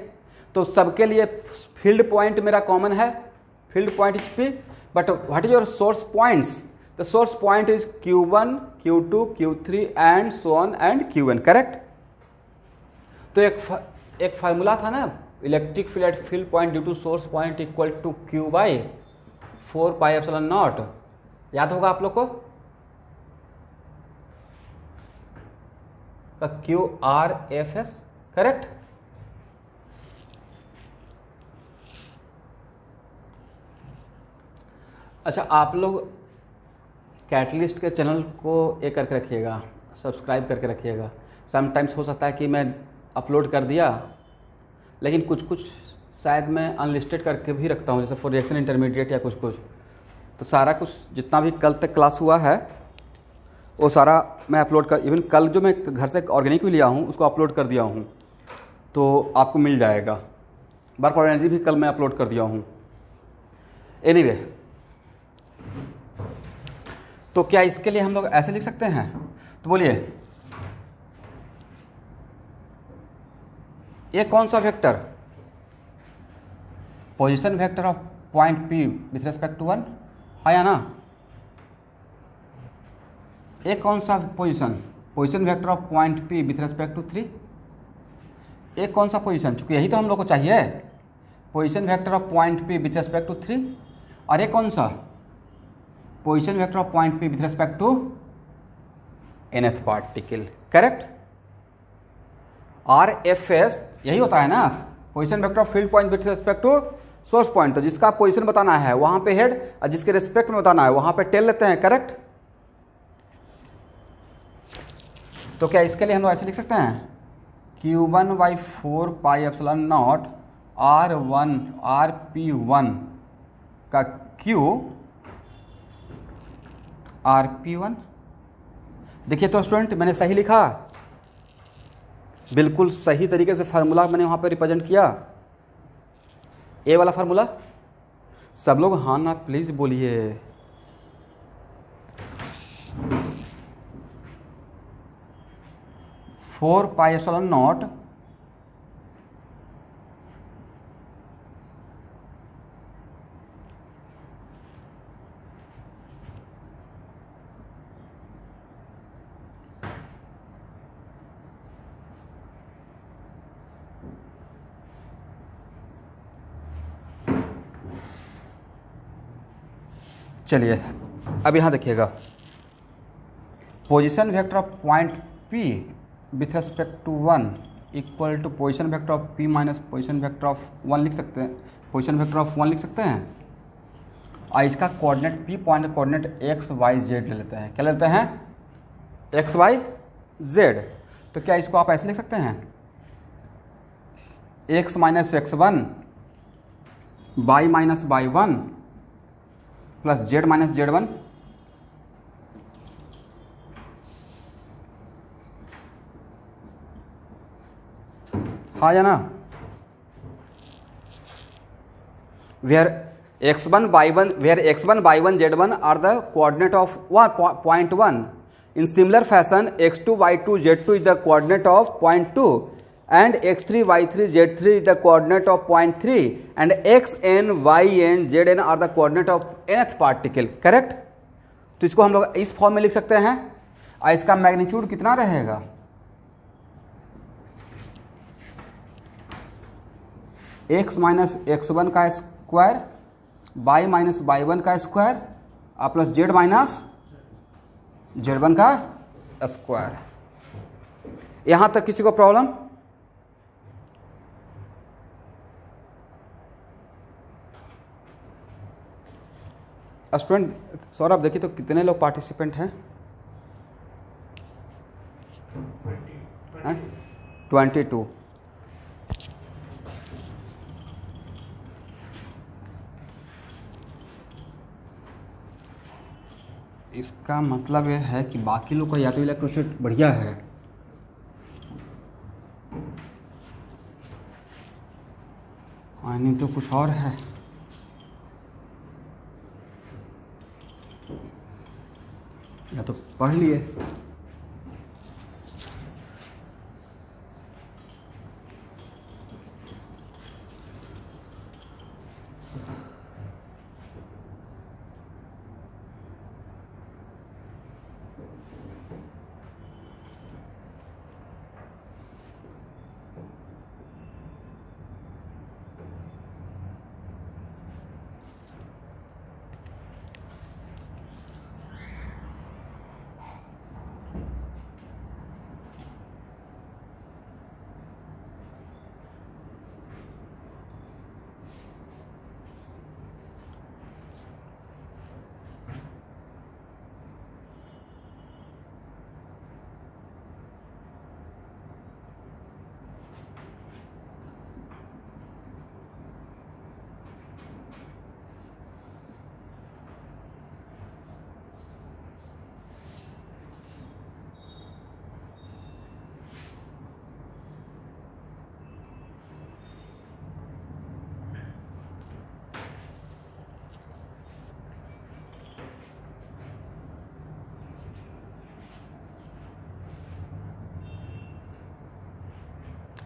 तो सबके लिए फील्ड पॉइंट मेरा कॉमन है, field point is P, but what is your source points? The source point is Q1, Q2, Q3 and so on and Qn, correct. तो एक फार्मूला था ना, electric field at field point due to source point equal to Q by 4πε0, याद होगा आप लोग को? QRFS, correct. अच्छा, आप लोग कैटलिस्ट के चैनल को एक करके रखिएगा, सब्सक्राइब करके रखिएगा। समटाइम्स हो सकता है कि मैं अपलोड कर दिया लेकिन कुछ कुछ शायद मैं अनलिस्टेड करके भी रखता हूँ, जैसे फॉर रिएक्शन इंटरमीडिएट या कुछ कुछ। तो सारा कुछ जितना भी कल तक क्लास हुआ है वो सारा मैं अपलोड कर, इवन कल जो मैं घर से ऑर्गेनिक भी लिया हूँ उसको अपलोड कर दिया हूँ, तो आपको मिल जाएगा। वर्क फॉर एनर्जी भी कल मैं अपलोड कर दिया हूँ। एनीवे, तो क्या इसके लिए हम लोग ऐसे लिख सकते हैं? तो बोलिए, ये कौन सा vector? Position vector of point P with respect to 1 है या ना? एक कौन सा position vector of point P with respect to 3? एक कौन सा पोजीशन, चूंकि यही तो हम लोग को चाहिए, position vector of point P with respect to 3। और एक कौन सा? Position vector of point P with respect to nth particle, correct. RFS यही होता है ना, position vector of field point with respect to source point. तो जिसका पोजीशन बताना है वहां पे हेड और जिसके रेस्पेक्ट में बताना है वहां पे टेल लेते हैं, करेक्ट। तो क्या इसके लिए हम लोग ऐसे लिख सकते हैं? Q1 बाई 4πε0 RP1 का Q RP1। देखिए तो स्टूडेंट, मैंने सही लिखा, बिल्कुल सही तरीके से फार्मूला मैंने वहां पे रिप्रेजेंट किया, ए वाला फार्मूला। सब लोग हाँ ना प्लीज बोलिए। फोर πε0 चलिए अब यहां देखिएगा, position vector of point P with respect to 1 equal to position vector of p minus position vector of 1 लिख सकते हैं, पोजिशन वेक्टर ऑफ 1 लिख सकते हैं। और इसका coordinate p point coordinate x y z ले लेते हैं। क्या लेते हैं? x y z। तो क्या इसको आप ऐसे लिख सकते हैं, x minus x1 y minus y1 plus z minus z1। हाँ या ना? where x1 y1 z1 are the coordinate of point 1. In similar fashion, x2 y2 z2 is the coordinate of point 2 and x3 y3 z3 is the coordinate of point 3 and xn yn zn are the coordinate of nth particle. Correct? तो इसको हम लोग इस form में लिख सकते हैं। और इसका मैग्नीट्यूड कितना रहेगा? x माइनस x1 का स्क्वायर y माइनस y1 का स्क्वायर और प्लस z माइनस z1 का स्क्वायर। यहां तक किसी को प्रॉब्लम? स्टूडेंट सौरभ देखिए तो कितने लोग पार्टिसिपेंट हैं? 22। इसका मतलब यह है कि बाकी लोग का या तो इलेक्ट्रोसेट बढ़िया है और नहीं तो कुछ और है। या तो पढ़ लिए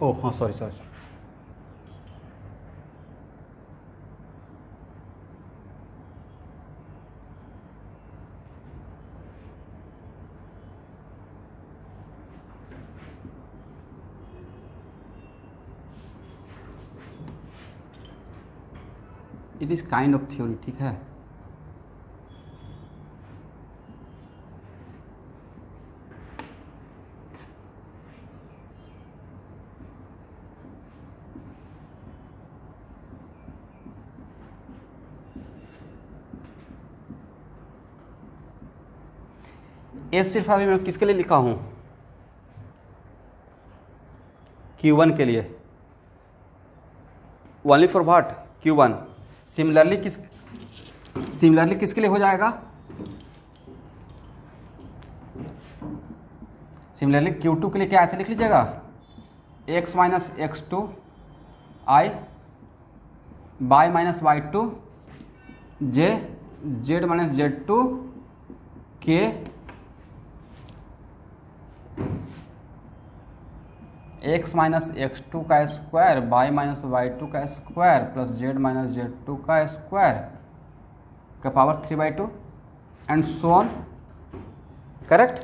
ओह हाँ sorry. It is kind of theory, ठीक है। ये सिर्फ अभी मैं किसके लिए लिखा हूं? Q1 के लिए। Only for what? Q1। Similarly किसके लिए हो जाएगा? सिमिलरली Q2 के लिए क्या ऐसे लिख लीजिएगा, x minus x2 i y minus y2 j z minus z2 k x minus x2 का स्क्वायर y माइनस y2 का square plus z minus z2 का स्क्वायर का power 3/2 and so on. Correct?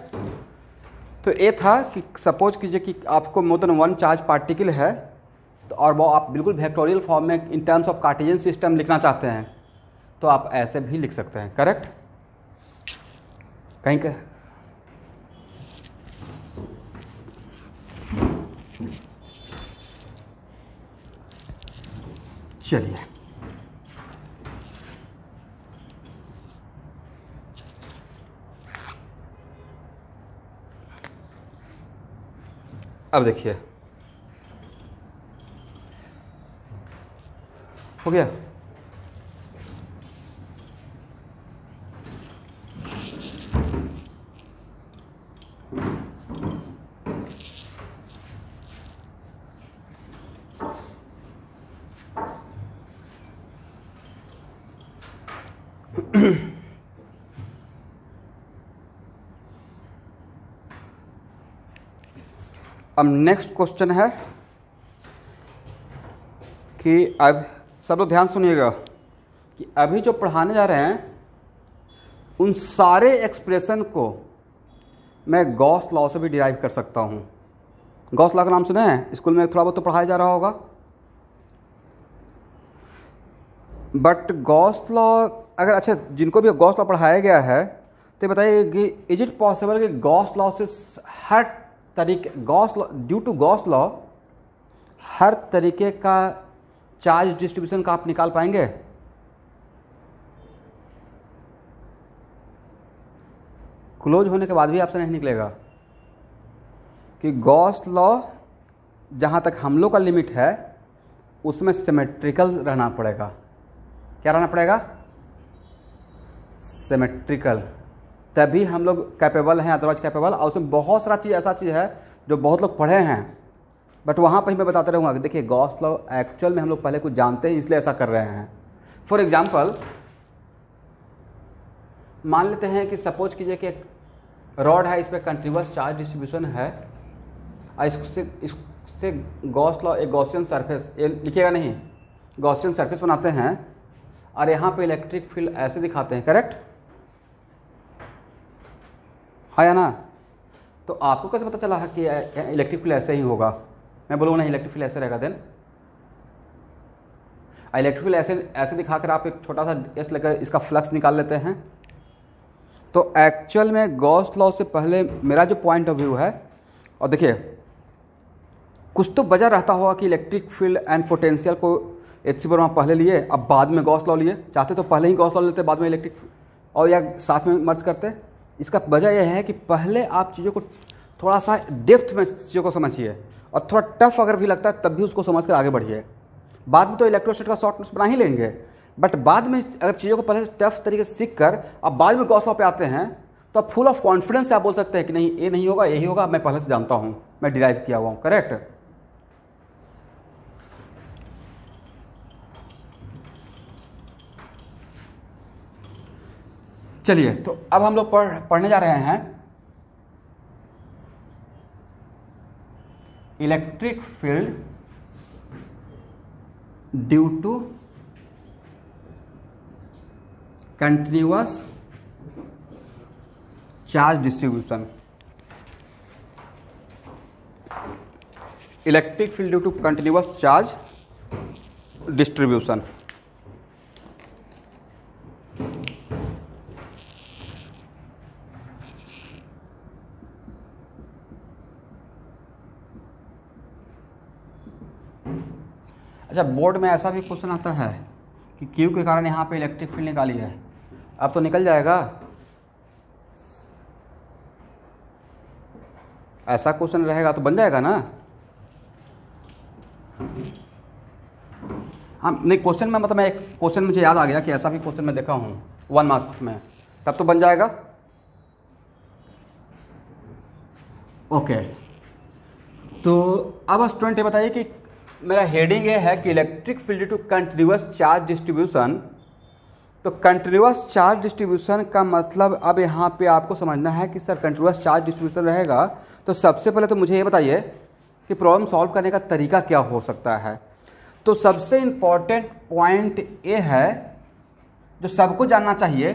तो ये था कि सपोज कीजिए कि आपको more than one charge particle है तो और वो आप बिल्कुल वेक्टोरियल फॉर्म में इन टर्म्स ऑफ कार्टेशियन सिस्टम लिखना चाहते हैं तो आप ऐसे भी लिख सकते हैं। करेक्ट? कहीं का चलिए अब देखिए हो गया। अब नेक्स्ट क्वेश्चन है कि अब सब लोग ध्यान सुनिएगा कि अभी जो पढ़ाने जा रहे हैं उन सारे एक्सप्रेशन को मैं गॉस लॉ से भी डिराइव कर सकता हूँ। गॉस लॉ का नाम सुने हैं, स्कूल में थोड़ा बहुत तो पढ़ाया जा रहा होगा। बट गॉस लॉ अगर अच्छा जिनको भी गॉस लॉ पढ़ाया गया है तो बताइए कि इज इट पॉसिबल कि गॉस लॉ से हर तरीके Gauss law due to Gauss law हर तरीके का चार्ज डिस्ट्रीब्यूशन का आप निकाल पाएंगे? क्लोज होने के बाद भी आपसे नहीं निकलेगा कि गॉस लॉ जहाँ तक हम लोग का लिमिट है उसमें सिमेट्रिकल रहना पड़ेगा। क्या रहना पड़ेगा? सिमेट्रिकल, तभी हम लोग कैपेबल हैं, अदरवाइज कैपेबल। और उसमें बहुत सारा चीज़ ऐसा चीज़ है जो बहुत लोग पढ़े हैं, बट वहाँ पर ही मैं बताते रहूँगा कि देखिए गॉस लॉ एक्चुअल में हम लोग पहले कुछ जानते हैं इसलिए ऐसा कर रहे हैं। फॉर एग्जाम्पल मान लेते हैं कि सपोज कीजिए कि एक रॉड है, इस पर कंटिन्यूअस चार्ज डिस्ट्रीब्यूशन है और इससे गॉस लॉ एक गॉसियन सरफेस, ये लिखिएगा नहीं, गॉसियन सरफेस बनाते हैं और यहाँ पे इलेक्ट्रिक फील्ड ऐसे दिखाते हैं, करेक्ट है या ना? तो आपको कैसे पता चला है कि इलेक्ट्रिक फील्ड ऐसे ही होगा? मैं बोलूँगा नहीं इलेक्ट्रिक फील्ड ऐसे रहेगा। देन इलेक्ट्रिक फील्ड ऐसे दिखाकर आप एक छोटा सा एस लेकर इसका फ्लक्स निकाल लेते हैं। तो एक्चुअल में गॉस लॉ से पहले मेरा जो पॉइंट ऑफ व्यू है, और देखिए कुछ तो वजह रहता होगा कि इलेक्ट्रिक फील्ड एंड पोटेंशियल को एच वर्मा पहले लिए अब बाद में गॉस लॉ लिए। चाहते तो पहले ही गॉस लॉ लेते बाद में इलेक्ट्रिक और या साथ में मर्ज करते। इसका वजह यह है कि पहले आप चीज़ों को थोड़ा सा डेप्थ में चीज़ों को समझिए और थोड़ा टफ अगर भी लगता है तब भी उसको समझ कर आगे बढ़िए। बाद में तो इलेक्ट्रोस्टैटिक का शॉर्ट नोट्स बना ही लेंगे, बट बाद में अगर चीज़ों को पहले टफ तरीके से सीख कर अब बाद में गॉस लॉ पे आते हैं तो आप फुल ऑफ कॉन्फिडेंस से आप बोल सकते हैं कि नहीं ये नहीं होगा यही होगा, मैं पहले से जानता हूँ, मैं डिराइव किया हुआ हूँ, करेक्ट। चलिए तो अब हम लोग पढ़ने जा रहे हैं electric field due to continuous charge distribution. Electric field due to continuous charge distribution. अच्छा बोर्ड में ऐसा भी क्वेश्चन आता है कि क्यू के कारण यहाँ पे इलेक्ट्रिक फील्ड निकाली है, अब तो निकल जाएगा। ऐसा क्वेश्चन रहेगा तो बन जाएगा ना? हाँ नहीं क्वेश्चन में मतलब मैं एक क्वेश्चन मुझे याद आ गया कि ऐसा भी क्वेश्चन मैं देखा हूँ 1 मार्क्स में, तब तो बन जाएगा। ओके तो अब स्टूडेंट ये बताइए कि मेरा हेडिंग ये है कि electric field to continuous charge distribution. तो कंटिन्यूअस चार्ज डिस्ट्रीब्यूशन का मतलब अब यहाँ पे आपको समझना है कि सर कंटिन्यूअस चार्ज डिस्ट्रीब्यूशन रहेगा तो सबसे पहले तो मुझे ये बताइए कि प्रॉब्लम सॉल्व करने का तरीका क्या हो सकता है। तो सबसे इम्पॉर्टेंट पॉइंट ये है जो सबको जानना चाहिए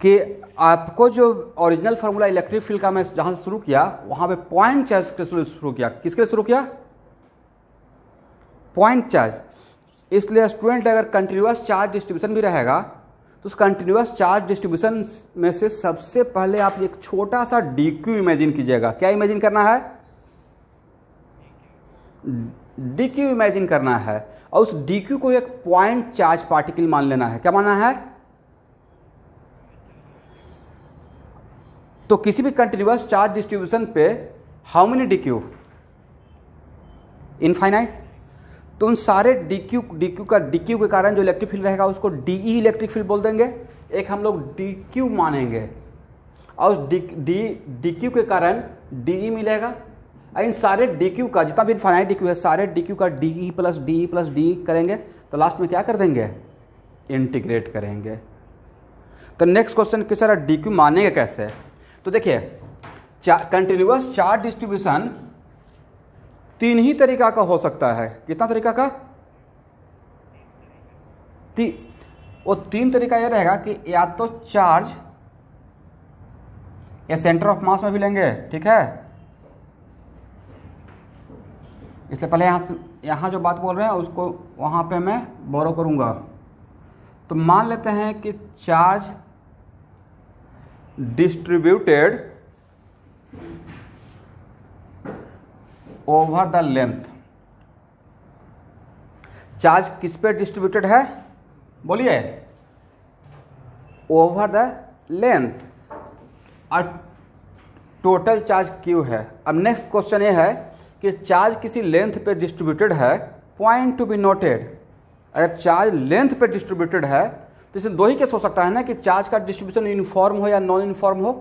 कि आपको जो ओरिजिनल फार्मूला इलेक्ट्रिक फील्ड का मैं जहाँ से शुरू किया वहाँ पे पॉइंट चार्ज के शुरू किया। किसके लिए शुरू किया? Point charge. इसलिए स्टूडेंट अगर कंटिन्यूअस चार्ज डिस्ट्रीब्यूशन भी रहेगा तो उस कंटिन्यूअस चार्ज डिस्ट्रीब्यूशन में से सबसे पहले आप एक छोटा सा डी क्यू इमेजिन कीजिएगा। क्या इमेजिन करना है? डी क्यू इमेजिन करना है और उस डी क्यू को एक पॉइंट चार्ज पार्टिकल मान लेना है। क्या मानना है? तो किसी भी कंटिन्यूअस चार्ज डिस्ट्रीब्यूशन पे how many D Q? Infinite. तो उन सारे डी क्यू के कारण जो इलेक्ट्रिक फील्ड रहेगा उसको डीई इलेक्ट्रिक फील्ड बोल देंगे। एक हम लोग डी क्यू मानेंगे और उस डी क्यू के कारण डीई मिलेगा। इन सारे डी क्यू का जितना भी इनफाइनाइट डी क्यू है सारे डी क्यू का डीई प्लस डी करेंगे तो लास्ट में क्या कर देंगे? इंटीग्रेट करेंगे। तो नेक्स्ट क्वेश्चन कि सर डी क्यू मानेंगे कैसे? तो देखिए कंटिन्यूअस चार्ज डिस्ट्रीब्यूशन तीन ही तरीका का हो सकता है। कितना तरीका का? वो तीन तरीका यह रहेगा कि या तो चार्ज या सेंटर ऑफ मास में भी लेंगे, ठीक है। इसलिए पहले यहां जो बात बोल रहे हैं उसको वहां पे मैं बोरो करूंगा। तो मान लेते हैं कि charge distributed over the length. Charge किस पे डिस्ट्रीब्यूटेड है? बोलिए। ओवर द लेंथ और टोटल चार्ज क्यू है। अब नेक्स्ट क्वेश्चन ये है कि चार्ज किसी लेंथ पे डिस्ट्रीब्यूटेड है, पॉइंट टू बी नोटेड। अगर चार्ज लेंथ पे डिस्ट्रीब्यूटेड है तो इसमें दो ही केस हो सकता है ना कि चार्ज का डिस्ट्रीब्यूशन यूनिफॉर्म हो या नॉन यूनिफॉर्म हो।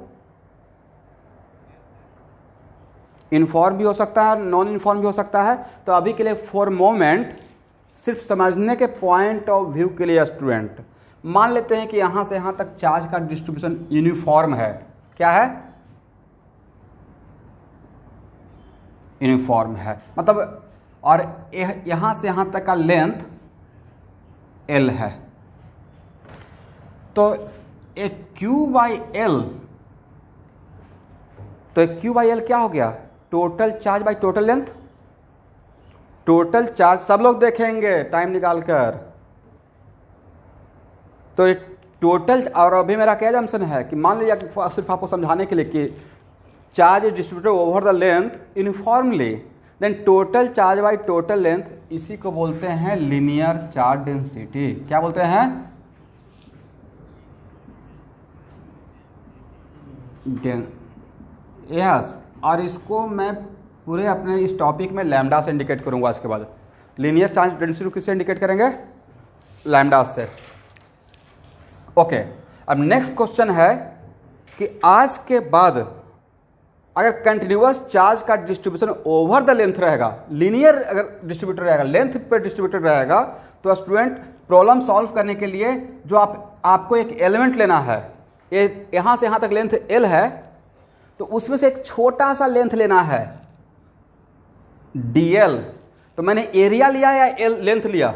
यूनिफॉर्म भी हो सकता है, नॉन यूनिफॉर्म भी हो सकता है। तो अभी के लिए फॉर मोमेंट सिर्फ समझने के पॉइंट ऑफ व्यू के लिए स्टूडेंट मान लेते हैं कि यहां से यहां तक चार्ज का डिस्ट्रीब्यूशन यूनिफॉर्म है। क्या है? यूनिफॉर्म है। मतलब और यहां से यहां तक का लेंथ एल है। तो एक क्यू बाई एल, तो एक क्यू बाई एल क्या हो गया? Total charge by total length. Total charge सब लोग देखेंगे टाइम निकालकर। तो टोटल, और अभी मेरा क्या जम्पशन है कि मान लीजिए सिर्फ आपको समझाने के लिए कि charge is distributed over the length uniformly, then total charge by total length, इसी को बोलते हैं लीनियर चार्ज डेंसिटी। क्या बोलते हैं? यस। और इसको मैं पूरे अपने इस टॉपिक में लैम्डा से इंडिकेट करूंगा। आज के बाद लीनियर चार्ज डेंसिटी किससे इंडिकेट करेंगे? लैम्डा से। ओके। अब नेक्स्ट क्वेश्चन है कि आज के बाद अगर कंटिन्यूअस चार्ज का डिस्ट्रीब्यूशन ओवर द लेंथ रहेगा, लीनियर अगर डिस्ट्रीब्यूटर रहेगा, लेंथ पे डिस्ट्रीब्यूटर रहेगा, तो स्टूडेंट प्रॉब्लम सॉल्व करने के लिए जो आपको एक एलिमेंट लेना है, यहां से यहां तक लेंथ एल है, तो उसमें से एक छोटा सा लेंथ लेना है डीएल। तो मैंने एरिया लिया या एल लेंथ लिया?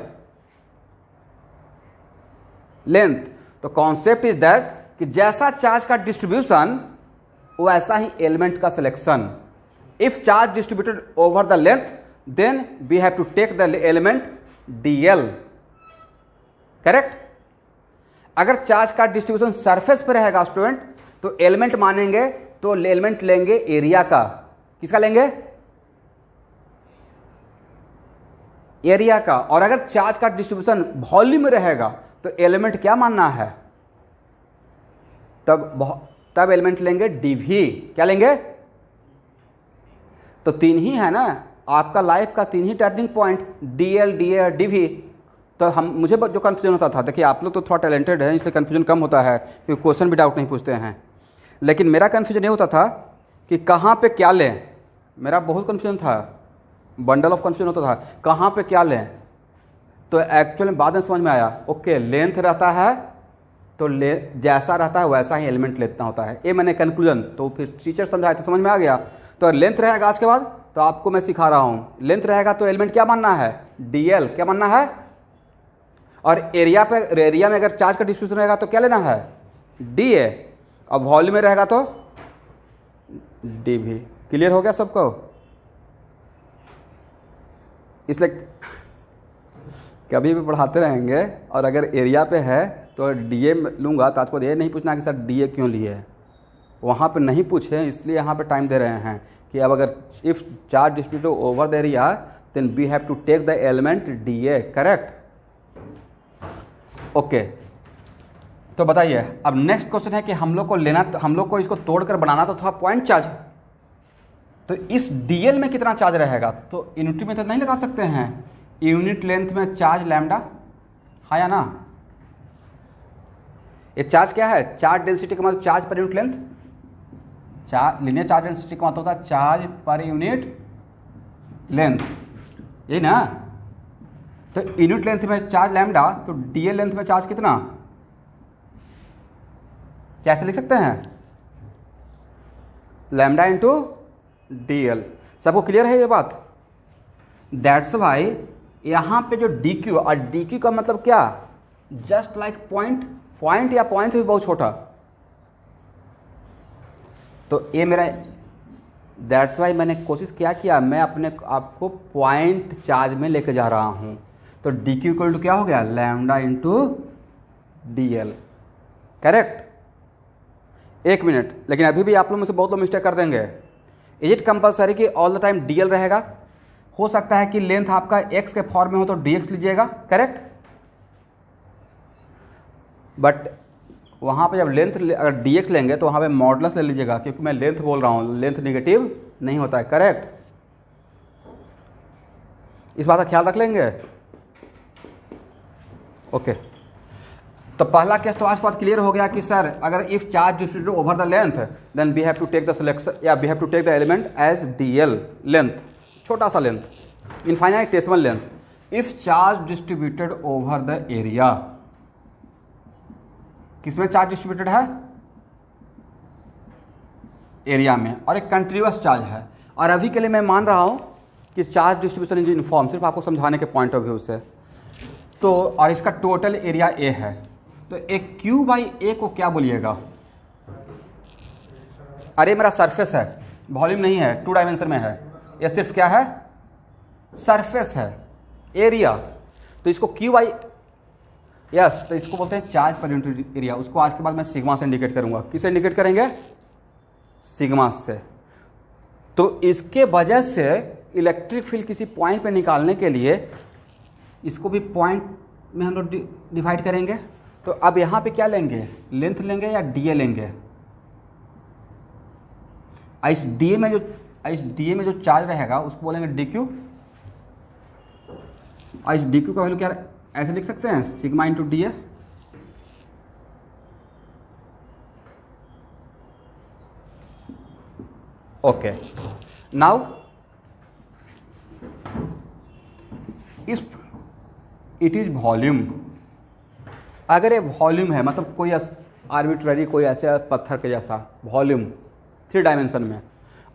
लेंथ। तो कॉन्सेप्ट इज दैट कि जैसा चार्ज का डिस्ट्रीब्यूशन वैसा ही एलिमेंट का selection. If charge distributed over the length then we have to take the element DL. Correct? अगर चार्ज का डिस्ट्रीब्यूशन सरफेस पे रहेगा स्टूडेंट तो एलिमेंट मानेंगे तो एलिमेंट लेंगे एरिया का। किसका लेंगे? एरिया का। और अगर चार्ज का डिस्ट्रीब्यूशन वॉल्यूम में रहेगा तो एलिमेंट क्या मानना है? तब एलिमेंट लेंगे डीवी। क्या लेंगे? तो तीन ही है ना आपका लाइफ का, तीन ही turning point, DL, DA, DV. तो मुझे जो कंफ्यूजन होता था, देखिए आप लोग तो थोड़ा टैलेंटेड है इसलिए कंफ्यूजन कम होता है क्योंकि क्वेश्चन भी डाउट नहीं पूछते हैं, लेकिन मेरा कंफ्यूजन ये होता था कि कहाँ पे क्या लें। मेरा बहुत कंफ्यूजन था, बंडल ऑफ कंफ्यूजन होता था कहाँ पे क्या लें। तो एक्चुअली बाद में समझ में आया, ओके लेंथ रहता है तो जैसा रहता है वैसा ही एलिमेंट लेता होता है। ये मैंने कंक्लूजन तो फिर टीचर समझाया तो समझ में आ गया। तो लेंथ रहेगा आज के बाद, तो आपको मैं सिखा रहा हूँ, लेंथ रहेगा तो एलिमेंट क्या मानना है? डीएल। क्या मानना है? और एरिया में अगर चार्ज का डिस्ट्रीब्यूशन रहेगा तो क्या लेना है? डीए। अब वॉल्यूम में रहेगा तो डीवी। क्लियर हो गया सबको? इसलिए कभी भी पढ़ाते रहेंगे और अगर एरिया पे है तो डीए लूँगा तो आपको ये नहीं पूछना कि सर डीए क्यों लिए है, वहाँ पे नहीं पूछे, इसलिए यहाँ पे टाइम दे रहे हैं कि अब अगर if charge distributed over the area then we have to take the element DA, correct? Okay, तो बताइए अब नेक्स्ट क्वेश्चन है कि हम लोग को इसको तोड़कर बनाना तो था पॉइंट चार्ज। तो इस DL में कितना चार्ज रहेगा? तो यूनिट मेथड नहीं लगा सकते हैं, यूनिट लेंथ में चार्ज लैम्डा, हाँ या ना? ये चार्ज क्या है? चार्ज डेंसिटी का मतलब charge per unit length, linear charge density का मतलब होता है चार्ज पर यूनिट लेंथ, यही ना? तो यूनिट लेंथ में चार्ज लैम्डा, तो DL लेंथ में चार्ज कितना? कैसे लिख सकते हैं? Lambda into DL। सबको क्लियर है ये बात? दैट्स वाई यहां पे जो DQ, और DQ का मतलब क्या? जस्ट लाइक पॉइंट या पॉइंट से भी बहुत छोटा। तो ये मेरा, दैट्स वाई मैंने कोशिश किया मैं अपने आपको पॉइंट चार्ज में लेके जा रहा हूं। तो DQ इक्वल टू क्या हो गया? Lambda into DL, correct? एक मिनट, लेकिन अभी भी आप लोग में से बहुत लोग मिस्टेक कर देंगे। इज इट कंपलसरी कि ऑल द टाइम DL रहेगा? हो सकता है कि लेंथ आपका x के फॉर्म में हो तो dx लीजिएगा, करेक्ट? बट वहां पे जब लेंथ अगर dx लेंगे तो वहां पे मॉडुलस ले लीजिएगा, क्योंकि मैं लेंथ बोल रहा हूं, लेंथ नेगेटिव नहीं होता है, करेक्ट? इस बात का ख्याल रख लेंगे। ओके, तो पहला केस तो आज बात क्लियर हो गया कि सर अगर if charge distributed over the length then we have to take the selection या we have to take the element as DL, length, छोटा सा length, infinitesimal length. If charge distributed over the area, किसमें charge distributed है? Area में, और एक continuous charge है। और अभी के लिए मैं मान रहा हूं कि चार्ज डिस्ट्रीब्यूशन इज यूनिफॉर्म, सिर्फ आपको समझाने के पॉइंट ऑफ व्यू से। तो और इसका टोटल एरिया A है, तो एक Q/A को क्या बोलिएगा? अरे मेरा सरफेस है, वॉल्यूम नहीं है, 2 डायमेंशन में है, यह सिर्फ क्या है? सरफेस है, एरिया। तो इसको यस, तो इसको बोलते हैं चार्ज पर यूनिट एरिया। उसको आज के बाद मैं सिग्मा से इंडिकेट करूंगा। किसे इंडिकेट करेंगे? सिग्मा से। तो इसके वजह से इलेक्ट्रिक फील्ड किसी पॉइंट पे निकालने के लिए इसको भी पॉइंट में हम लोग डिवाइड करेंगे। तो अब यहां पे क्या लेंगे? लेंथ लेंगे या DA लेंगे? इस DA में जो चार्ज रहेगा उसको बोलेंगे DQ। और इस DQ का वैल्यू क्या ऐसे लिख सकते हैं? Sigma into DA। Okay, now if it is volume, अगर ये वॉल्यूम है मतलब कोई आर्बिट्ररी कोई ऐसे पत्थर के जैसा वॉल्यूम 3 डायमेंशन में,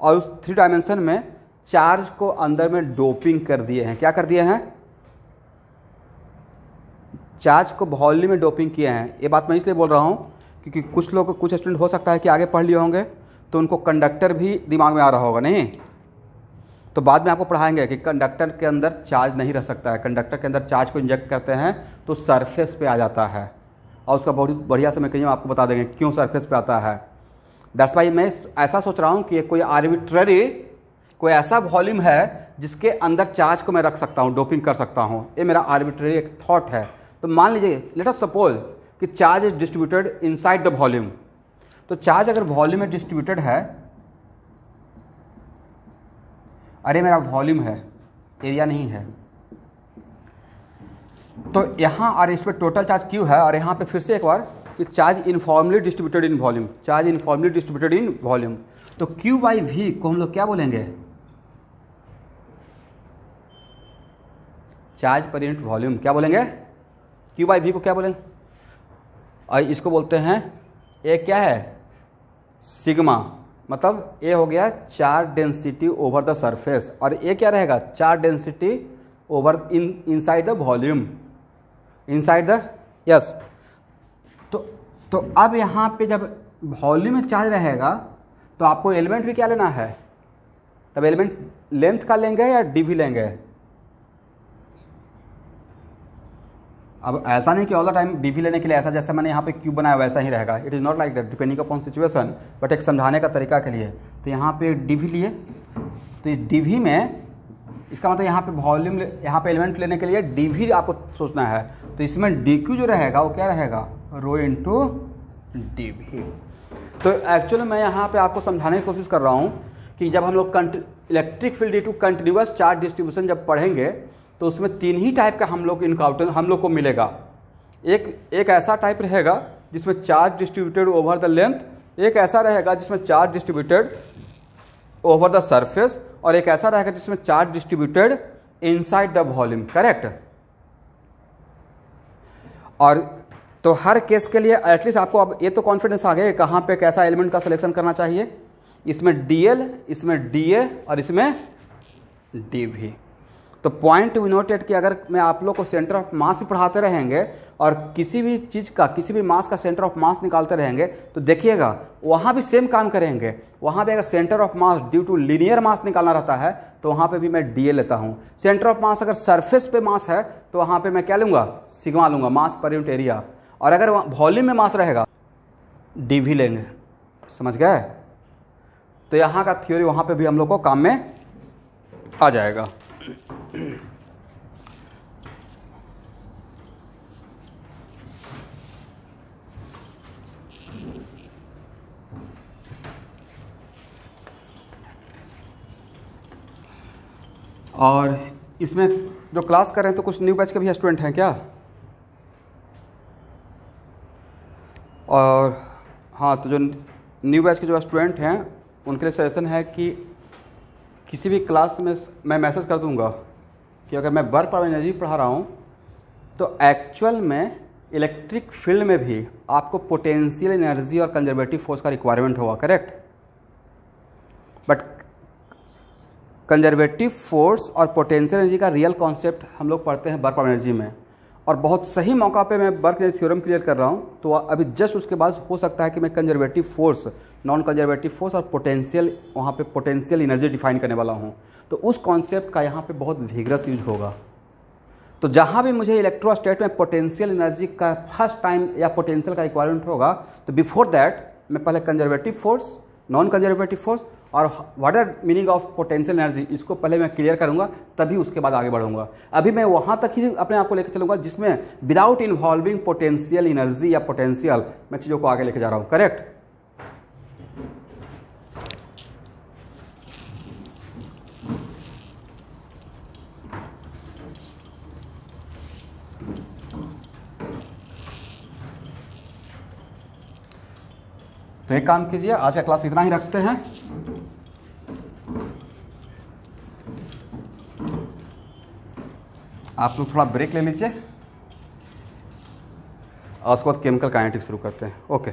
और उस 3 डायमेंशन में चार्ज को अंदर में डोपिंग कर दिए हैं। क्या कर दिए हैं? चार्ज को वॉल्यूम में डोपिंग किए हैं। ये बात मैं इसलिए बोल रहा हूँ क्योंकि कुछ स्टूडेंट हो सकता है कि आगे पढ़ लिए होंगे तो उनको कंडक्टर भी दिमाग में आ रहा होगा, नहीं? तो बाद में आपको पढ़ाएंगे कि कंडक्टर के अंदर चार्ज नहीं रह सकता है। कंडक्टर के अंदर चार्ज को इंजेक्ट करते हैं तो सरफेस पे आ जाता है, और उसका बहुत बढ़िया से मैकेनिज्म आपको बता देंगे क्यों सरफेस पे आता है। दैट्स वाई मैं ऐसा सोच रहा हूँ कि कोई आर्बिट्ररी कोई ऐसा वॉल्यूम है जिसके अंदर चार्ज को मैं रख सकता हूँ, डोपिंग कर सकता हूँ। ये मेरा आर्बिट्ररी एक थॉट है। तो मान लीजिए, लेट अस सपोज कि charge is distributed inside the volume. तो चार्ज अगर वॉल्यूम में डिस्ट्रीब्यूटेड है, अरे मेरा वॉल्यूम है, एरिया नहीं है, तो यहां और इस पर टोटल चार्ज Q है, और यहां पे फिर से एक बार कि charge informally distributed in volume, charge informally distributed in volume. तो Q/V को हम लोग क्या बोलेंगे? Charge per unit volume. क्या बोलेंगे? Q/V को क्या बोलेंगे? और इसको बोलते हैं, ए क्या है? सिग्मा। मतलब ए हो गया charge density over the surface, और ए क्या रहेगा? Charge density over inside the volume, inside the, yes. तो अब यहाँ पे जब वॉल्यूम में चार्ज रहेगा तो आपको एलिमेंट भी क्या लेना है? तब एलिमेंट लेंथ का लेंगे या DV लेंगे? अब ऐसा नहीं कि ऑल द टाइम DV लेने के लिए ऐसा जैसा मैंने यहाँ पे क्यूब बनाया वैसा ही रहेगा। It is not like that, depending upon situation, but एक समझाने का तरीका के लिए। तो यहाँ पे DV लिए, तो इस DV में इसका मतलब यहाँ पे वॉल्यूम, यहाँ पे एलिमेंट लेने के लिए डी भी आपको सोचना है। तो इसमें डी क्यू जो रहेगा वो क्या रहेगा, रो इंटू डी भी। तो एक्चुअली मैं यहाँ पे आपको समझाने की कोशिश कर रहा हूँ कि जब हम लोग electric field due to continuous charge distribution जब पढ़ेंगे तो उसमें 3 ही टाइप का हम लोग को मिलेगा। एक ऐसा टाइप रहेगा जिसमें charge distributed over the length, एक ऐसा रहेगा जिसमें charge distributed over the surface, और एक ऐसा रहेगा जिसमें charge distributed inside the volume. Correct. और तो हर केस के लिए एटलीस्ट आपको अब ये तो कॉन्फिडेंस आ गया कहाँ पे कैसा एलिमेंट का सिलेक्शन करना चाहिए। इसमें डीएल, इसमें डीए और इसमें डीवी। तो पॉइंट वी नोटेड कि अगर मैं आप लोग को सेंटर ऑफ मास भी पढ़ाते रहेंगे और किसी भी चीज़ का, किसी भी मास का सेंटर ऑफ मास निकालते रहेंगे तो देखिएगा वहाँ भी सेम काम करेंगे। वहाँ भी अगर centre of mass due to linear mass निकालना रहता है तो वहाँ पे भी मैं डीए लेता हूँ। सेंटर ऑफ मास अगर सरफेस पे मास है तो वहाँ पे मैं क्या लूँगा, सिग्मा लूँगा, मास पर यूनिट एरिया। और अगर वॉल्यूम में मास रहेगा डीवी लेंगे। समझ गए। तो यहाँ का थ्योरी वहाँ पे भी हम लोग को काम में आ जाएगा। और इसमें जो क्लास कर रहे हैं तो कुछ न्यू बैच के भी स्टूडेंट हैं क्या? और हाँ, तो जो न्यू बैच के जो स्टूडेंट हैं उनके लिए सजेशन है कि किसी भी क्लास में मैं मैसेज कर दूंगा कि अगर मैं वर्क पर एनर्जी पढ़ा रहा हूँ तो एक्चुअल में इलेक्ट्रिक फील्ड में भी आपको पोटेंशियल एनर्जी और कंजर्वेटिव फोर्स का रिक्वायरमेंट होगा। करेक्ट। बट कंजर्वेटिव फोर्स और पोटेंशियल एनर्जी का रियल कॉन्सेप्ट हम लोग पढ़ते हैं वर्क पर एनर्जी में, और बहुत सही मौका पे मैं वर्क थ्योरम क्लियर कर रहा हूँ। तो अभी जस्ट उसके बाद हो सकता है कि मैं conservative force, non conservative force और पोटेंशियल, वहाँ पे पोटेंशियल एनर्जी डिफाइन करने वाला हूँ। तो उस कॉन्सेप्ट का यहाँ पे बहुत विग्रस यूज होगा। तो जहाँ भी मुझे इलेक्ट्रोस्टैट में पोटेंशियल एनर्जी का फर्स्ट टाइम या पोटेंशियल का रिक्वायरमेंट होगा तो बिफोर दैट मैं पहले conservative force, non conservative force और what are meaning of potential energy, इसको पहले मैं क्लियर करूंगा, तभी उसके बाद आगे बढ़ूंगा। अभी मैं वहाँ तक ही अपने आप को लेकर चलूंगा जिसमें विदाउट इन्वॉल्विंग पोटेंशियल एनर्जी या पोटेंशियल मैं चीज़ों को आगे लेके जा रहा हूँ। करेक्ट। तो एक काम कीजिए, आज का क्लास इतना ही रखते हैं। आप लोग थोड़ा ब्रेक ले लीजिए और उसके बाद केमिकल काइनेटिक्स शुरू करते हैं। ओके।